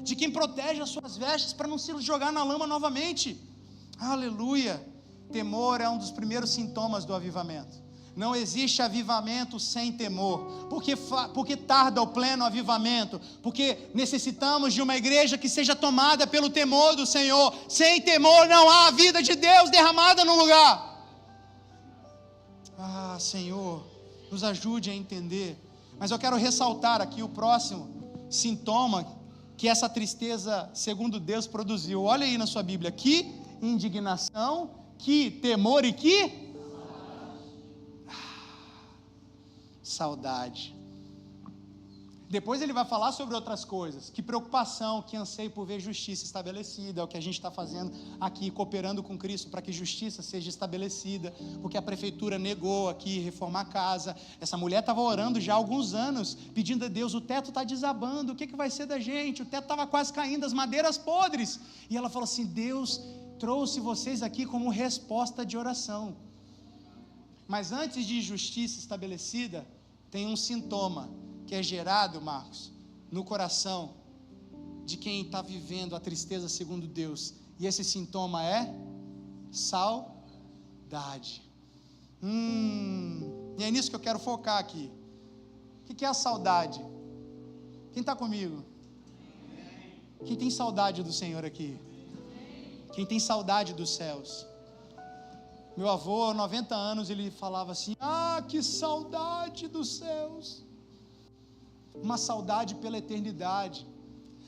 de quem protege as suas vestes para não se jogar na lama novamente. Aleluia. Temor é um dos primeiros sintomas do avivamento. Não existe avivamento sem temor, porque tarda o pleno avivamento, porque necessitamos de uma igreja que seja tomada pelo temor do Senhor. Sem temor não há a vida de Deus derramada no lugar. Senhor, nos ajude a entender. Mas eu quero ressaltar aqui o próximo sintoma que essa tristeza, segundo Deus, produziu. Olha aí na sua Bíblia, que indignação, que temor e que saudade. Depois ele vai falar sobre outras coisas, que preocupação, que anseio por ver justiça estabelecida, é o que a gente está fazendo aqui, cooperando com Cristo para que justiça seja estabelecida, porque a prefeitura negou aqui reformar a casa. Essa mulher estava orando já há alguns anos, pedindo a Deus, o teto está desabando, o que vai ser da gente? O teto estava quase caindo, as madeiras podres, e ela falou assim, Deus trouxe vocês aqui como resposta de oração. Mas antes de justiça estabelecida, tem um sintoma que é gerado, Marcos, no coração de quem está vivendo a tristeza segundo Deus. E esse sintoma é saudade. E é nisso que eu quero focar aqui. O que é a saudade? Quem está comigo? Quem tem saudade do Senhor aqui? Quem tem saudade dos céus? Meu avô, 90 anos, ele falava assim, que saudade dos céus. Uma saudade pela eternidade.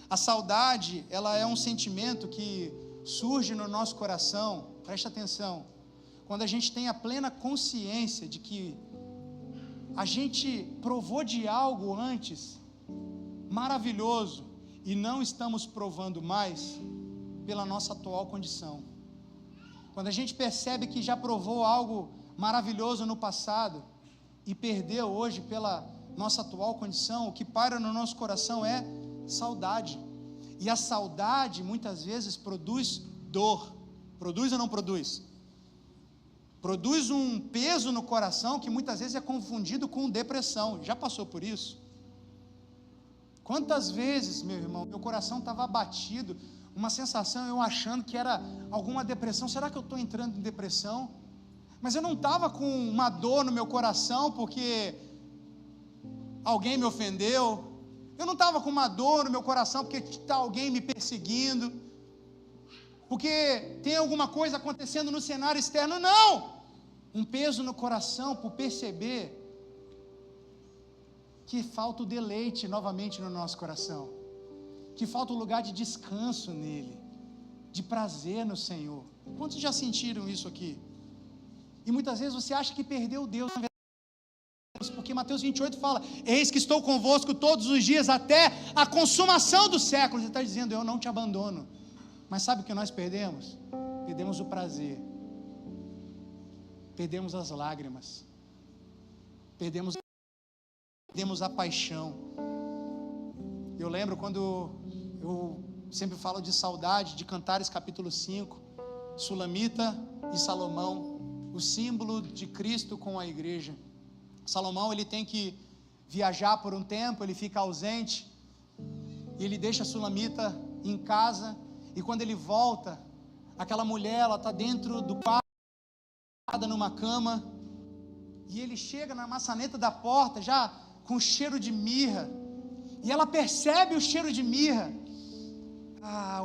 A saudade, ela é um sentimento que surge no nosso coração, preste atenção, quando a gente tem a plena consciência de que a gente provou de algo antes, maravilhoso, e não estamos provando mais pela nossa atual condição. Quando a gente percebe que já provou algo maravilhoso no passado e perdeu hoje pela nossa atual condição, o que paira no nosso coração é saudade. E a saudade muitas vezes produz dor. Produz ou não produz? Produz um peso no coração que muitas vezes é confundido com depressão. Já passou por isso? Quantas vezes, meu irmão, meu coração estava abatido, uma sensação, eu achando que era alguma depressão. Será que eu estou entrando em depressão? Mas eu não estava com uma dor no meu coração porque alguém me ofendeu. Eu não estava com uma dor no meu coração porque está alguém me perseguindo, porque tem alguma coisa acontecendo no cenário externo. Não! Um peso no coração por perceber que falta o deleite novamente no nosso coração, que falta o lugar de descanso nele, de prazer no Senhor. Quantos já sentiram isso aqui? E muitas vezes você acha que perdeu Deus, na verdade, porque Mateus 28 fala, eis que estou convosco todos os dias até a consumação dos séculos. Ele está dizendo, eu não te abandono. Mas sabe o que nós perdemos? Perdemos o prazer, perdemos as lágrimas, perdemos a paixão. Eu lembro quando eu Sempre falo de saudade, de Cantares capítulo 5, Sulamita e Salomão, o símbolo de Cristo com a igreja. Salomão, ele tem que viajar por um tempo, ele fica ausente, e ele deixa a Sulamita em casa, e quando ele volta, aquela mulher, ela está dentro do quarto, numa cama, e ele chega na maçaneta da porta, já com cheiro de mirra, e ela percebe o cheiro de mirra.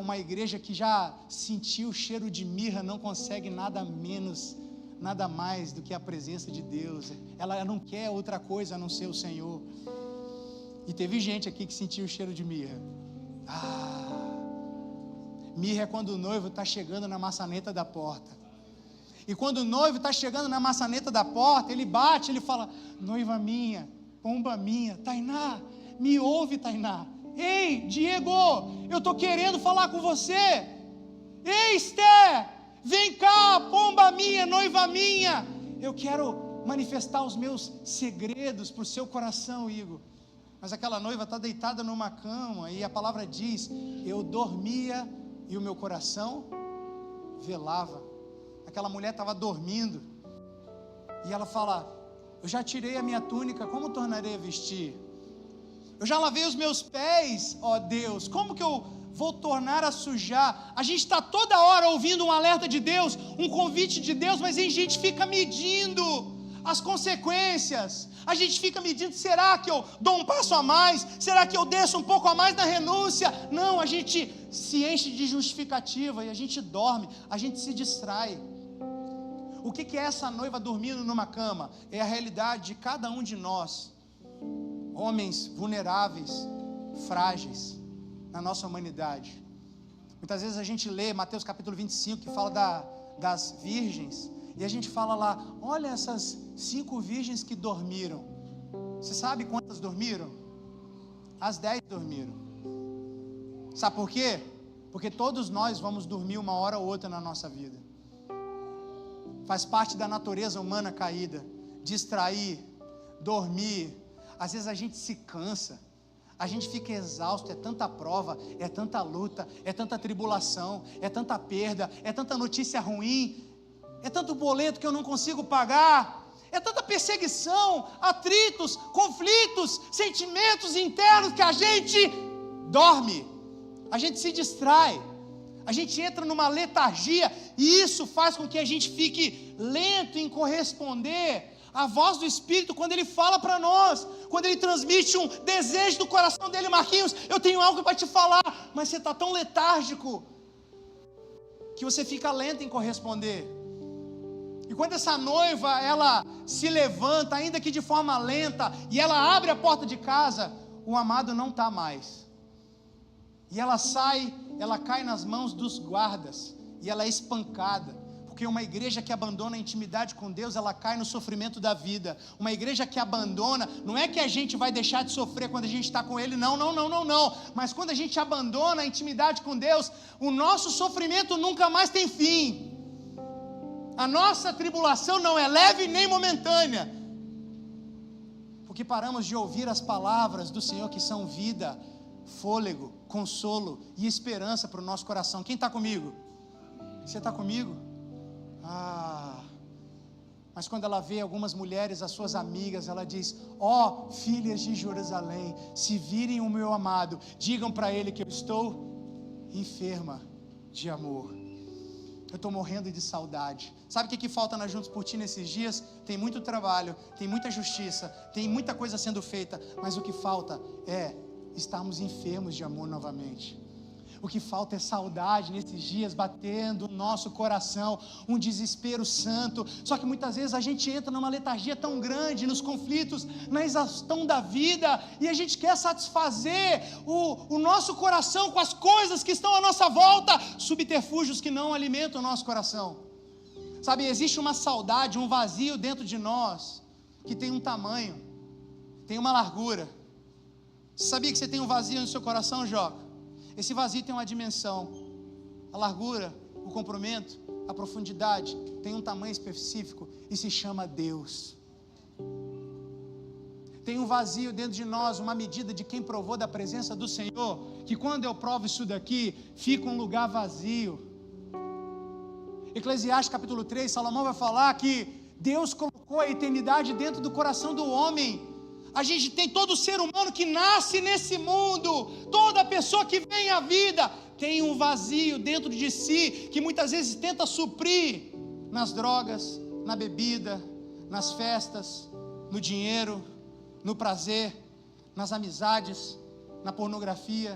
Uma igreja que já sentiu o cheiro de mirra não consegue nada menos, nada mais do que a presença de Deus. Ela não quer outra coisa a não ser o Senhor. E teve gente aqui que sentiu o cheiro de mirra. Mirra é quando o noivo está chegando na maçaneta da porta. E quando o noivo está chegando na maçaneta da porta, ele bate, ele fala: noiva minha, pomba minha, Tainá, me ouve, Tainá. Ei, Diego, eu estou querendo falar com você. Ei, Esther, vem cá, pomba minha, noiva minha. Eu quero manifestar os meus segredos para o seu coração, Igor. Mas aquela noiva está deitada numa cama, e a palavra diz: eu dormia e o meu coração velava. Aquela mulher estava dormindo, e ela fala: eu já tirei a minha túnica, como tornarei a vestir? Eu já lavei os meus pés, ó Deus, como que eu vou tornar a sujar? A gente está toda hora ouvindo um alerta de Deus, um convite de Deus, mas a gente fica medindo as consequências. A gente fica medindo: será que eu dou um passo a mais? Será que eu desço um pouco a mais na renúncia? Não, a gente se enche de justificativa e a gente dorme, a gente se distrai. O que é essa noiva dormindo numa cama? É a realidade de cada um de nós, homens vulneráveis, frágeis na nossa humanidade. Muitas vezes a gente lê Mateus capítulo 25, que fala das virgens, e a gente fala lá: olha essas 5 virgens que dormiram. Você sabe quantas dormiram? As 10 dormiram. Sabe por quê? Porque todos nós vamos dormir uma hora ou outra na nossa vida. Faz parte da natureza humana caída, distrair, dormir. Às vezes a gente se cansa, a gente fica exausto, é tanta prova, é tanta luta, é tanta tribulação, é tanta perda, é tanta notícia ruim, é tanto boleto que eu não consigo pagar, é tanta perseguição, atritos, conflitos, sentimentos internos, que a gente dorme, a gente se distrai, a gente entra numa letargia, e isso faz com que a gente fique lento em corresponder a voz do Espírito quando Ele fala para nós, quando Ele transmite um desejo do coração dele: Marquinhos, eu tenho algo para te falar, mas você está tão letárgico, que você fica lento em corresponder. E quando essa noiva, ela se levanta, ainda que de forma lenta, e ela abre a porta de casa, o amado não está mais, e ela sai, ela cai nas mãos dos guardas, e ela é espancada. Porque uma igreja que abandona a intimidade com Deus, ela cai no sofrimento da vida. Uma igreja que abandona, não é que a gente vai deixar de sofrer quando a gente está com Ele, não. Mas quando a gente abandona a intimidade com Deus, o nosso sofrimento nunca mais tem fim. A nossa tribulação não é leve nem momentânea, porque paramos de ouvir as palavras do Senhor, que são vida, fôlego, consolo e esperança para o nosso coração. Quem está comigo? Você está comigo? Mas quando ela vê algumas mulheres, as suas amigas, ela diz: ó filhas de Jerusalém, se virem o meu amado, digam para ele que eu estou enferma de amor. Eu estou morrendo de saudade. Sabe o que falta na Juntos por Ti nesses dias? Tem muito trabalho, tem muita justiça, tem muita coisa sendo feita, mas o que falta é estarmos enfermos de amor novamente. O que falta é saudade nesses dias batendo no nosso coração, um desespero santo. Só que muitas vezes a gente entra numa letargia tão grande, nos conflitos, na exaustão da vida, e a gente quer satisfazer o nosso coração com as coisas que estão à nossa volta, subterfúgios que não alimentam o nosso coração. Sabe, existe uma saudade, um vazio dentro de nós, que tem um tamanho, tem uma largura. Você sabia que você tem um vazio no seu coração, Joca? Esse vazio tem uma dimensão, a largura, o comprimento, a profundidade, tem um tamanho específico e se chama Deus. Tem um vazio dentro de nós, uma medida de quem provou da presença do Senhor, que quando eu provo isso daqui, fica um lugar vazio. Eclesiastes capítulo 3, Salomão vai falar que Deus colocou a eternidade dentro do coração do homem. A gente tem todo ser humano que nasce nesse mundo, toda pessoa que vem à vida, tem um vazio dentro de si, que muitas vezes tenta suprir nas drogas, na bebida, nas festas, no dinheiro, no prazer, nas amizades, na pornografia,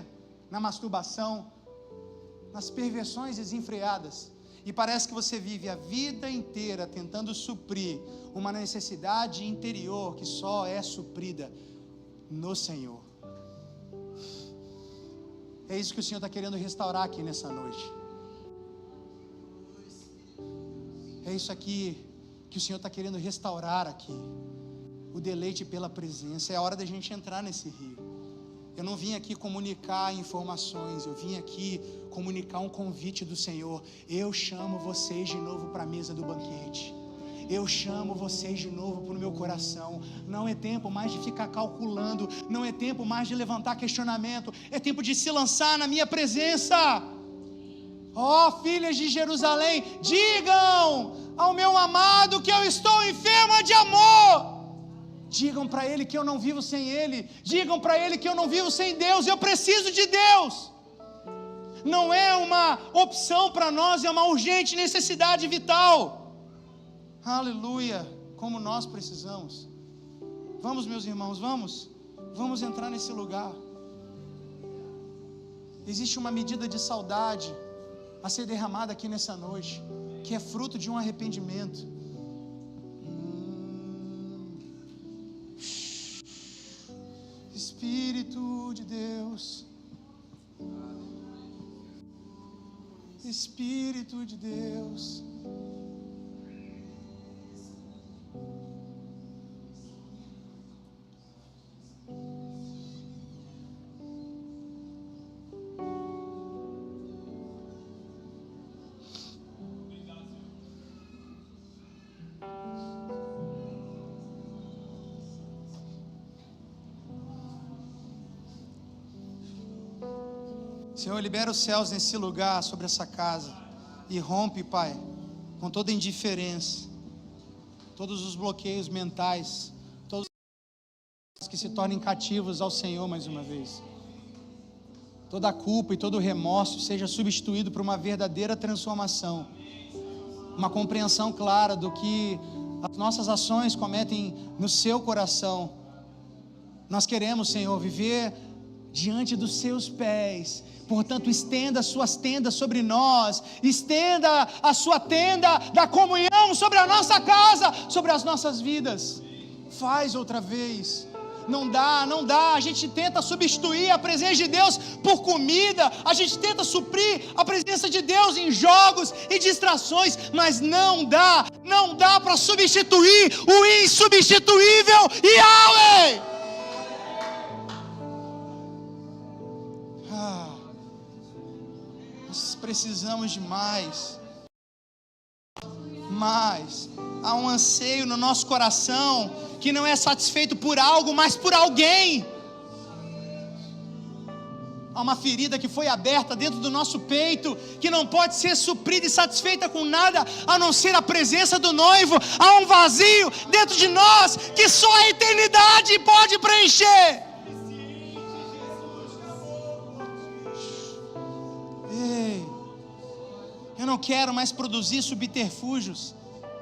na masturbação, nas perversões desenfreadas. E parece que você vive a vida inteira tentando suprir uma necessidade interior que só é suprida no Senhor. É isso que o Senhor está querendo restaurar aqui nessa noite. É isso aqui que o Senhor está querendo restaurar aqui. O deleite pela presença. É a hora da gente entrar nesse rio. Eu não vim aqui comunicar informações, eu vim aqui comunicar um convite do Senhor. Eu chamo vocês de novo para a mesa do banquete. Eu chamo vocês de novo para o meu coração. Não é tempo mais de ficar calculando, não é tempo mais de levantar questionamento, é tempo de se lançar na minha presença. Ó, filhas de Jerusalém, digam ao meu amado que eu estou enferma de amor. Digam para ele que eu não vivo sem ele. Digam para ele que eu não vivo sem Deus. Eu preciso de Deus. Não é uma opção para nós, é uma urgente necessidade vital. Aleluia, como nós precisamos. Vamos, meus irmãos, vamos entrar nesse lugar. Existe uma medida de saudade a ser derramada aqui nessa noite, que é fruto de um arrependimento. Espírito de Deus, Espírito de Deus, Senhor, libera os céus nesse lugar, sobre essa casa, e rompe, Pai, com toda indiferença, todos os bloqueios mentais, todos os que se tornem cativos ao Senhor mais uma vez. Toda a culpa e todo o remorso seja substituído por uma verdadeira transformação, uma compreensão clara do que as nossas ações cometem no seu coração. Nós queremos, Senhor, viver diante dos seus pés. Portanto, estenda as suas tendas sobre nós, estenda a sua tenda da comunhão sobre a nossa casa, sobre as nossas vidas. Faz outra vez. Não dá, a gente tenta substituir a presença de Deus por comida, a gente tenta suprir a presença de Deus em jogos e distrações, mas não dá para substituir o insubstituível Yahweh. Nós precisamos de mais. Há um anseio no nosso coração que não é satisfeito por algo, mas por alguém. Há uma ferida que foi aberta dentro do nosso peito, que não pode ser suprida e satisfeita com nada, a não ser a presença do noivo. Há um vazio dentro de nós, que só a eternidade pode preencher. Ei, eu não quero mais produzir subterfúgios,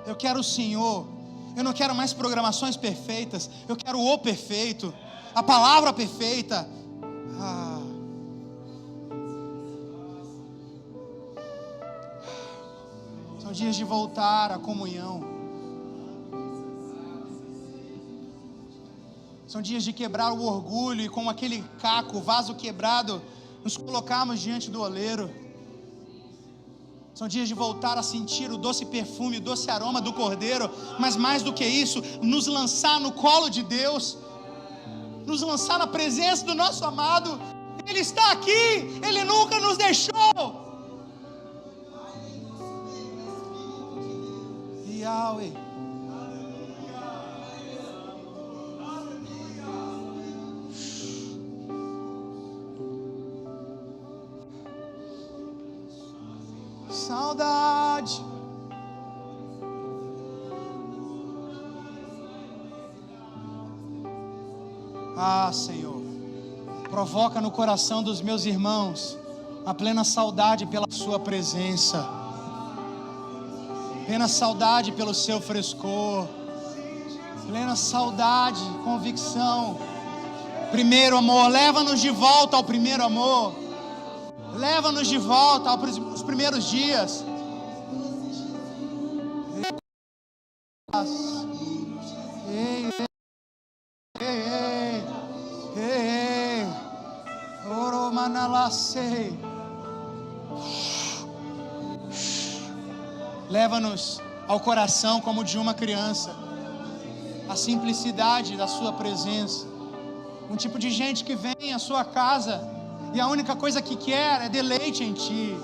eu quero o Senhor. Eu não quero mais programações perfeitas, eu quero o perfeito, a palavra perfeita. São dias de voltar à comunhão. São dias de quebrar o orgulho e, com aquele caco, vaso quebrado, nos colocarmos diante do oleiro. São dias de voltar a sentir o doce perfume, o doce aroma do Cordeiro, mas mais do que isso, nos lançar no colo de Deus, nos lançar na presença do nosso amado. Ele está aqui, Ele nunca nos deixou. Yahweh, saudade. Ah, Senhor, provoca no coração dos meus irmãos a plena saudade pela sua presença, plena saudade pelo seu frescor, plena saudade, convicção. Primeiro amor, leva-nos de volta ao primeiro amor, leva-nos de volta aos primeiros dias. Ei, ei, ei, ei, oromanalacei. Leva-nos ao coração como de uma criança, a simplicidade da sua presença. Um tipo de gente que vem à sua casa e a única coisa que quer é deleite em ti.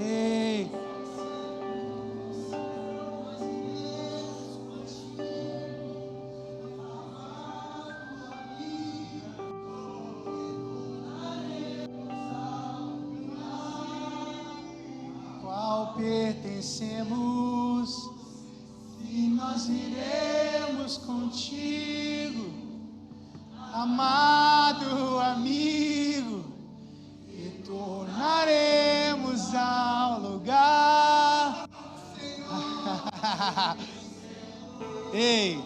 Ei. Qual pertencemos e nós iremos contigo, amado amigo, e tornaremos ao lugar. Ei,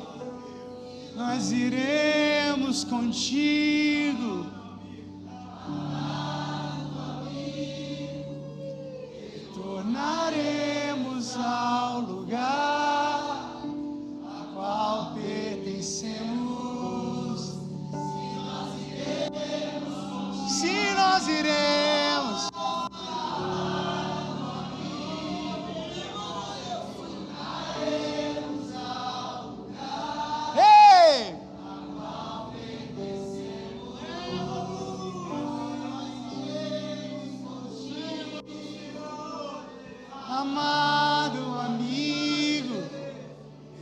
nós iremos contigo, amado amigo, e tornaremos ao lugar a qual pertencemos. Se nós iremos, ei, amado amigo,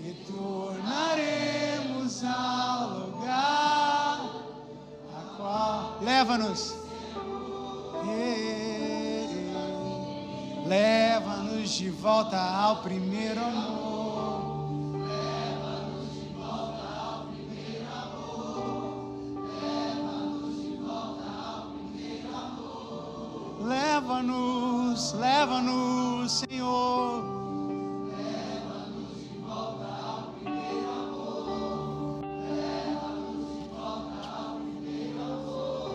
e tornaremos ao lugar a qual leva-nos. Leva-nos de volta ao primeiro amor. Leva-nos de volta ao primeiro amor. Leva-nos de volta ao primeiro amor. Leva-nos, leva-nos, Senhor. Leva-nos de volta ao primeiro amor. Leva-nos de volta ao primeiro amor.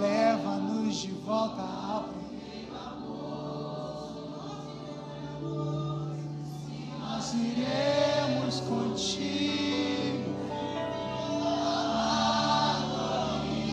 Leva-nos de volta ao primeiro amor. Nós iremos contigo, amado amigo.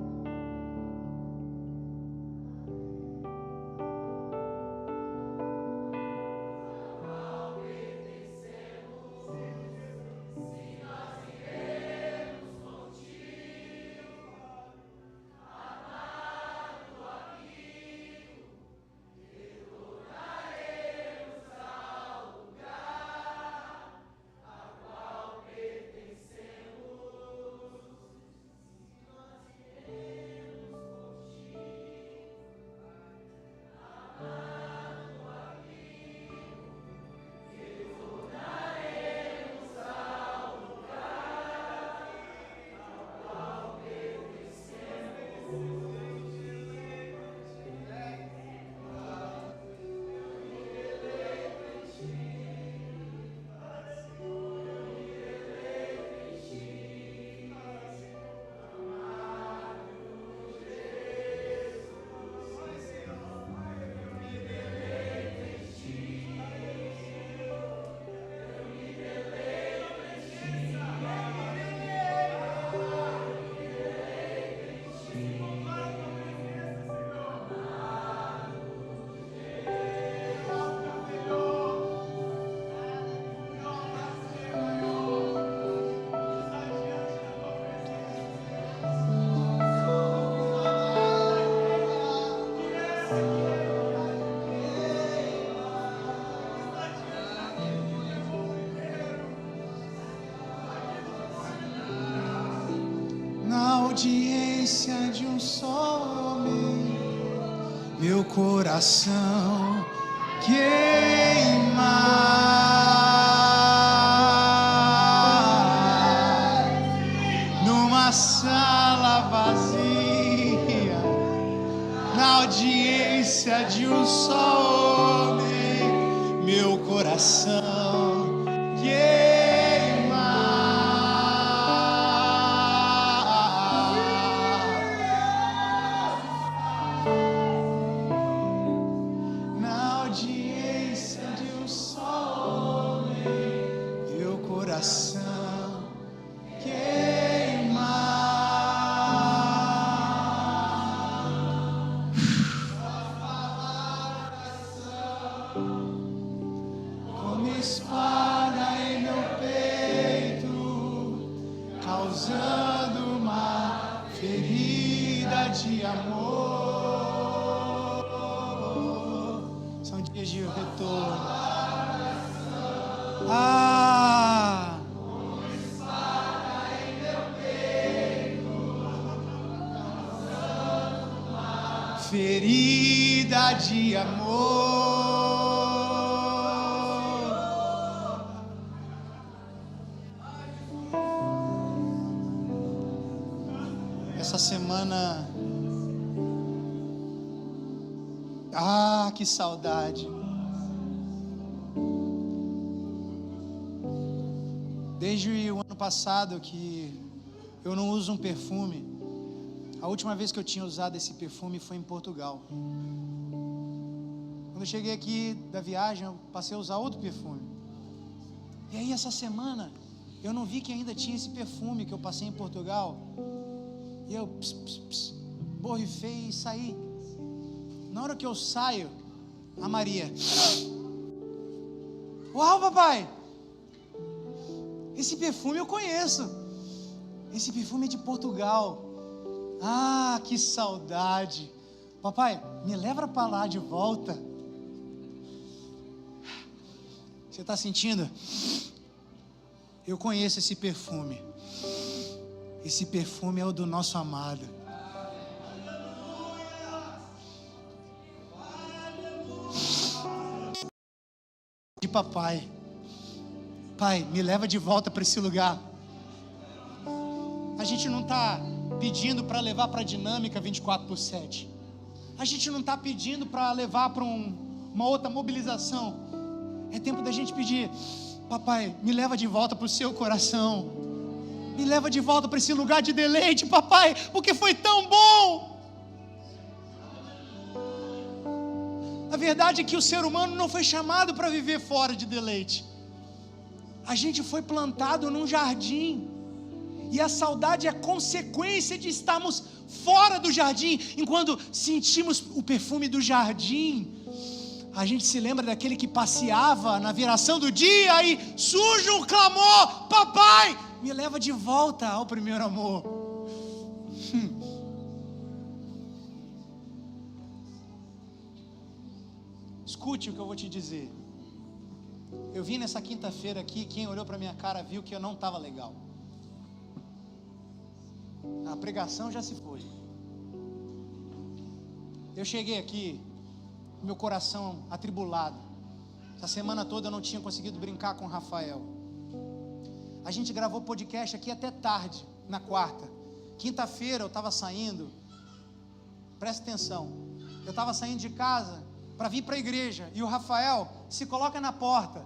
audiência de um só homem, meu coração queimar numa sala vazia, na audiência de um só homem, meu coração queimar na audiência de um só homem, meu coração queimar. Como espada em meu peito, causando uma ferida de amor. São dias de retorno. Ferida de amor. Essa semana, que saudade. Desde o ano passado que eu não uso um perfume. A última vez que eu tinha usado esse perfume foi em Portugal. Quando eu cheguei aqui da viagem, eu passei a usar outro perfume. E aí essa semana, eu não vi que ainda tinha esse perfume que eu passei em Portugal. E eu borrifei e saí. Na hora que eu saio, a Maria: uau, papai! Esse perfume eu conheço. Esse perfume é de Portugal. Que saudade. Papai, me leva para lá de volta. Você está sentindo? Eu conheço esse perfume. Esse perfume é o do nosso amado. De papai. Pai, me leva de volta para esse lugar. A gente não está pedindo para levar para a dinâmica 24/7. A gente não está pedindo para levar para uma outra mobilização. É tempo da gente pedir: papai, me leva de volta para o seu coração. Me leva de volta para esse lugar de deleite, papai, porque foi tão bom. A verdade é que o ser humano não foi chamado para viver fora de deleite. A gente foi plantado num jardim. E a saudade é a consequência de estarmos fora do jardim. Enquanto sentimos o perfume do jardim, a gente se lembra daquele que passeava na viração do dia e surge um clamor: papai, me leva de volta ao primeiro amor. Escute o que eu vou te dizer. Eu vim nessa quinta-feira aqui, quem olhou para minha cara viu que eu não estava legal. A pregação já se foi. Eu cheguei aqui, meu coração atribulado. Essa semana toda eu não tinha conseguido brincar com o Rafael. A gente gravou podcast aqui até tarde, na quarta. Quinta-feira eu estava saindo, presta atenção, eu estava saindo de casa para vir para a igreja, e o Rafael se coloca na porta: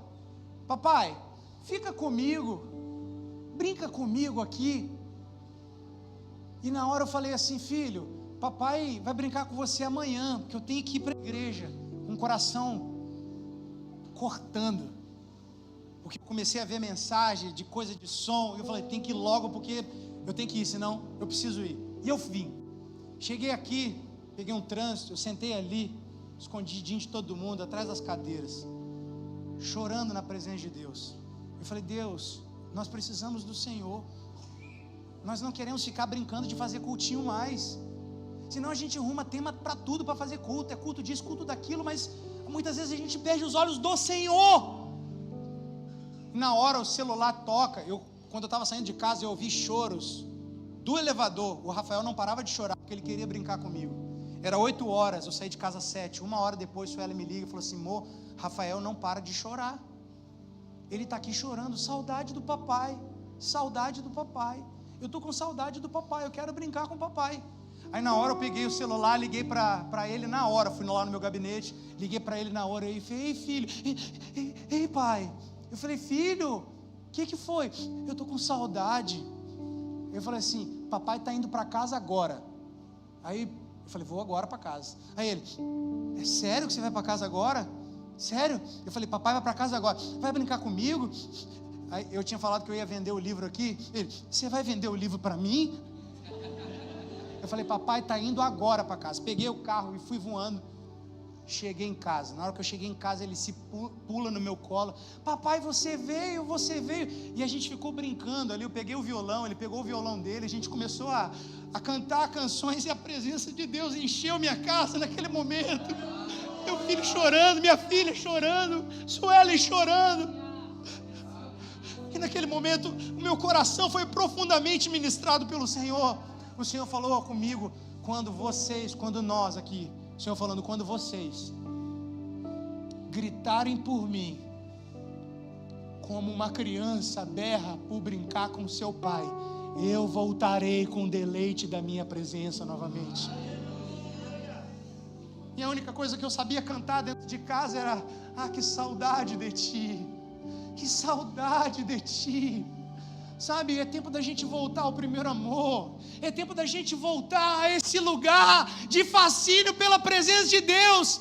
papai, fica comigo, brinca comigo aqui. E na hora eu falei assim: filho, papai vai brincar com você amanhã, porque eu tenho que ir para a igreja, com o coração cortando, porque eu comecei a ver mensagem de coisa de som, e eu falei: tem que ir logo, porque eu tenho que ir, senão eu preciso ir. E eu vim, cheguei aqui, peguei um trânsito, eu sentei ali, escondidinho de todo mundo, atrás das cadeiras, chorando na presença de Deus. Eu falei: Deus, nós precisamos do Senhor. Nós não queremos ficar brincando de fazer cultinho mais. Senão a gente arruma tema para tudo, para fazer culto. É culto disso, culto daquilo, mas muitas vezes a gente perde os olhos do Senhor. Na hora o celular toca. Quando eu estava saindo de casa, eu ouvi choros do elevador. O Rafael não parava de chorar, porque ele queria brincar comigo. Era 8 horas, eu saí de casa às 7. 1 hora depois, Sueli me liga e falou assim: amor, Rafael não para de chorar. Ele está aqui chorando, saudade do papai, saudade do papai. Eu estou com saudade do papai, eu quero brincar com o papai. Aí na hora eu peguei o celular, liguei para ele na hora, fui lá no meu gabinete, liguei para ele na hora e falei: ei filho, ei pai. Eu falei: filho, o que foi? Eu estou com saudade. Eu falei assim: papai está indo para casa agora. Aí eu falei: vou agora para casa. Aí ele: é sério que você vai para casa agora? Sério? Eu falei: papai vai para casa agora, vai brincar comigo? Aí eu tinha falado que eu ia vender o livro aqui. Ele: você vai vender o livro para mim? Eu falei: papai está indo agora para casa. Peguei o carro e fui voando. Cheguei em casa. Na hora que eu cheguei em casa, ele se pula no meu colo: papai, você veio. E a gente ficou brincando ali. Eu peguei o violão, ele pegou o violão dele. A gente começou a cantar canções, e a presença de Deus encheu minha casa naquele momento. Meu filho chorando, minha filha chorando, Sueli chorando. E naquele momento o meu coração foi profundamente ministrado pelo Senhor. O Senhor falou comigo: quando nós aqui, o Senhor falando, quando vocês gritarem por mim, como uma criança berra por brincar com seu pai, eu voltarei com deleite da minha presença novamente. E a única coisa que eu sabia cantar dentro de casa era: ah, que saudade de ti, que saudade de ti. Sabe, é tempo da gente voltar ao primeiro amor. É tempo da gente voltar a esse lugar de fascínio pela presença de Deus.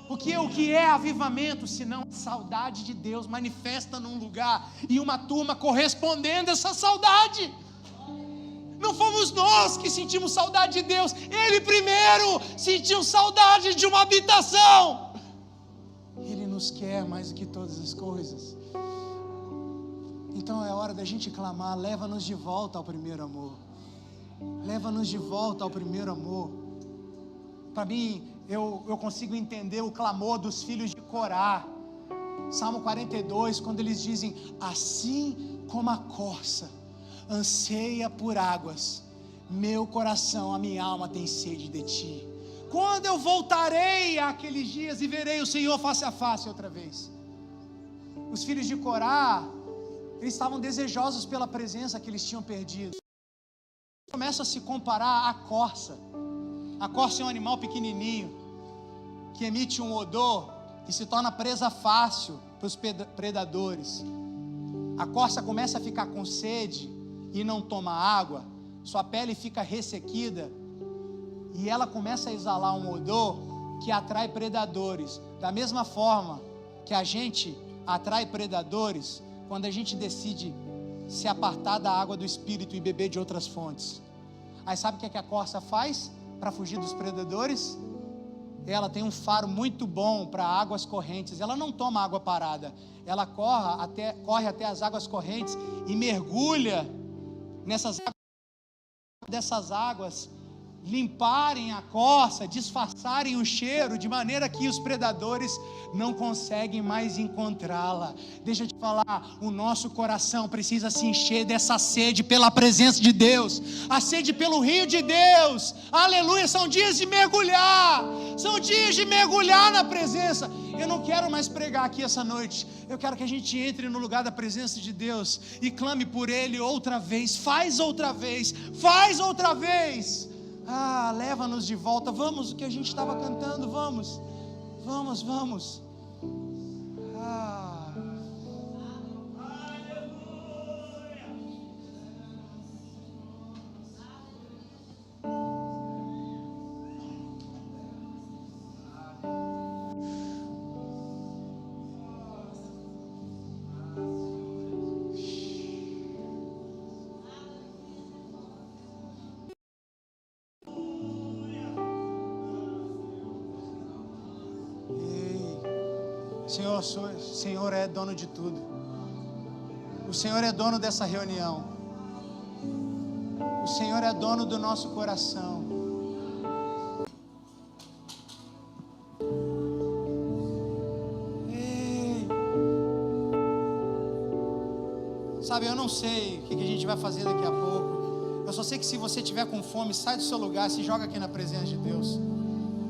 Porque o que é avivamento, senão a saudade de Deus manifesta num lugar e uma turma correspondendo a essa saudade. Não fomos nós que sentimos saudade de Deus, Ele primeiro sentiu saudade de uma habitação. Ele nos quer mais do que todas as coisas. Então é hora da gente clamar: leva-nos de volta ao primeiro amor. Leva-nos de volta ao primeiro amor. Para mim, eu consigo entender o clamor dos filhos de Corá. Salmo 42, quando eles dizem: assim como a corça anseia por águas, meu coração, a minha alma tem sede de ti. Quando eu voltarei àqueles dias e verei o Senhor face a face outra vez? Os filhos de Corá, eles estavam desejosos pela presença que eles tinham perdido. Começa a se comparar à corça. A corça é um animal pequenininho que emite um odor e se torna presa fácil para os predadores. A corça começa a ficar com sede e não toma água, sua pele fica ressequida e ela começa a exalar um odor que atrai predadores. Da mesma forma que a gente atrai predadores quando a gente decide se apartar da água do Espírito e beber de outras fontes. Aí sabe o que a corça faz para fugir dos predadores? Ela tem um faro muito bom para águas correntes. Ela não toma água parada, ela corre até as águas correntes e mergulha nessas águas, dessas águas limparem a corça, disfarçarem o cheiro, de maneira que os predadores não conseguem mais encontrá-la. Deixa eu te falar, o nosso coração precisa se encher dessa sede pela presença de Deus, a sede pelo rio de Deus. Aleluia, são dias de mergulhar, na presença. Eu não quero mais pregar aqui essa noite, eu quero que a gente entre no lugar da presença de Deus e clame por Ele outra vez. Faz outra vez. Ah, leva-nos de volta. Vamos, o que a gente estava cantando, vamos. Ah. Senhor é dono de tudo. O Senhor é dono dessa reunião. O Senhor é dono do nosso coração. Ei. Sabe, eu não sei o que a gente vai fazer daqui a pouco. Eu só sei que se você estiver com fome, sai do seu lugar, se joga aqui na presença de Deus.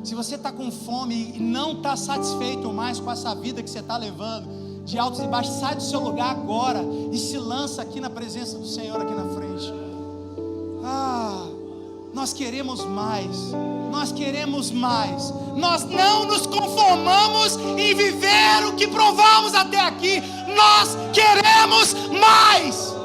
Se você está com fome e não está satisfeito mais com essa vida que você está levando, de altos e baixos, sai do seu lugar agora e se lança aqui na presença do Senhor aqui na frente. Nós queremos mais, nós queremos mais. Nós não nos conformamos em viver o que provamos até aqui. Nós queremos mais.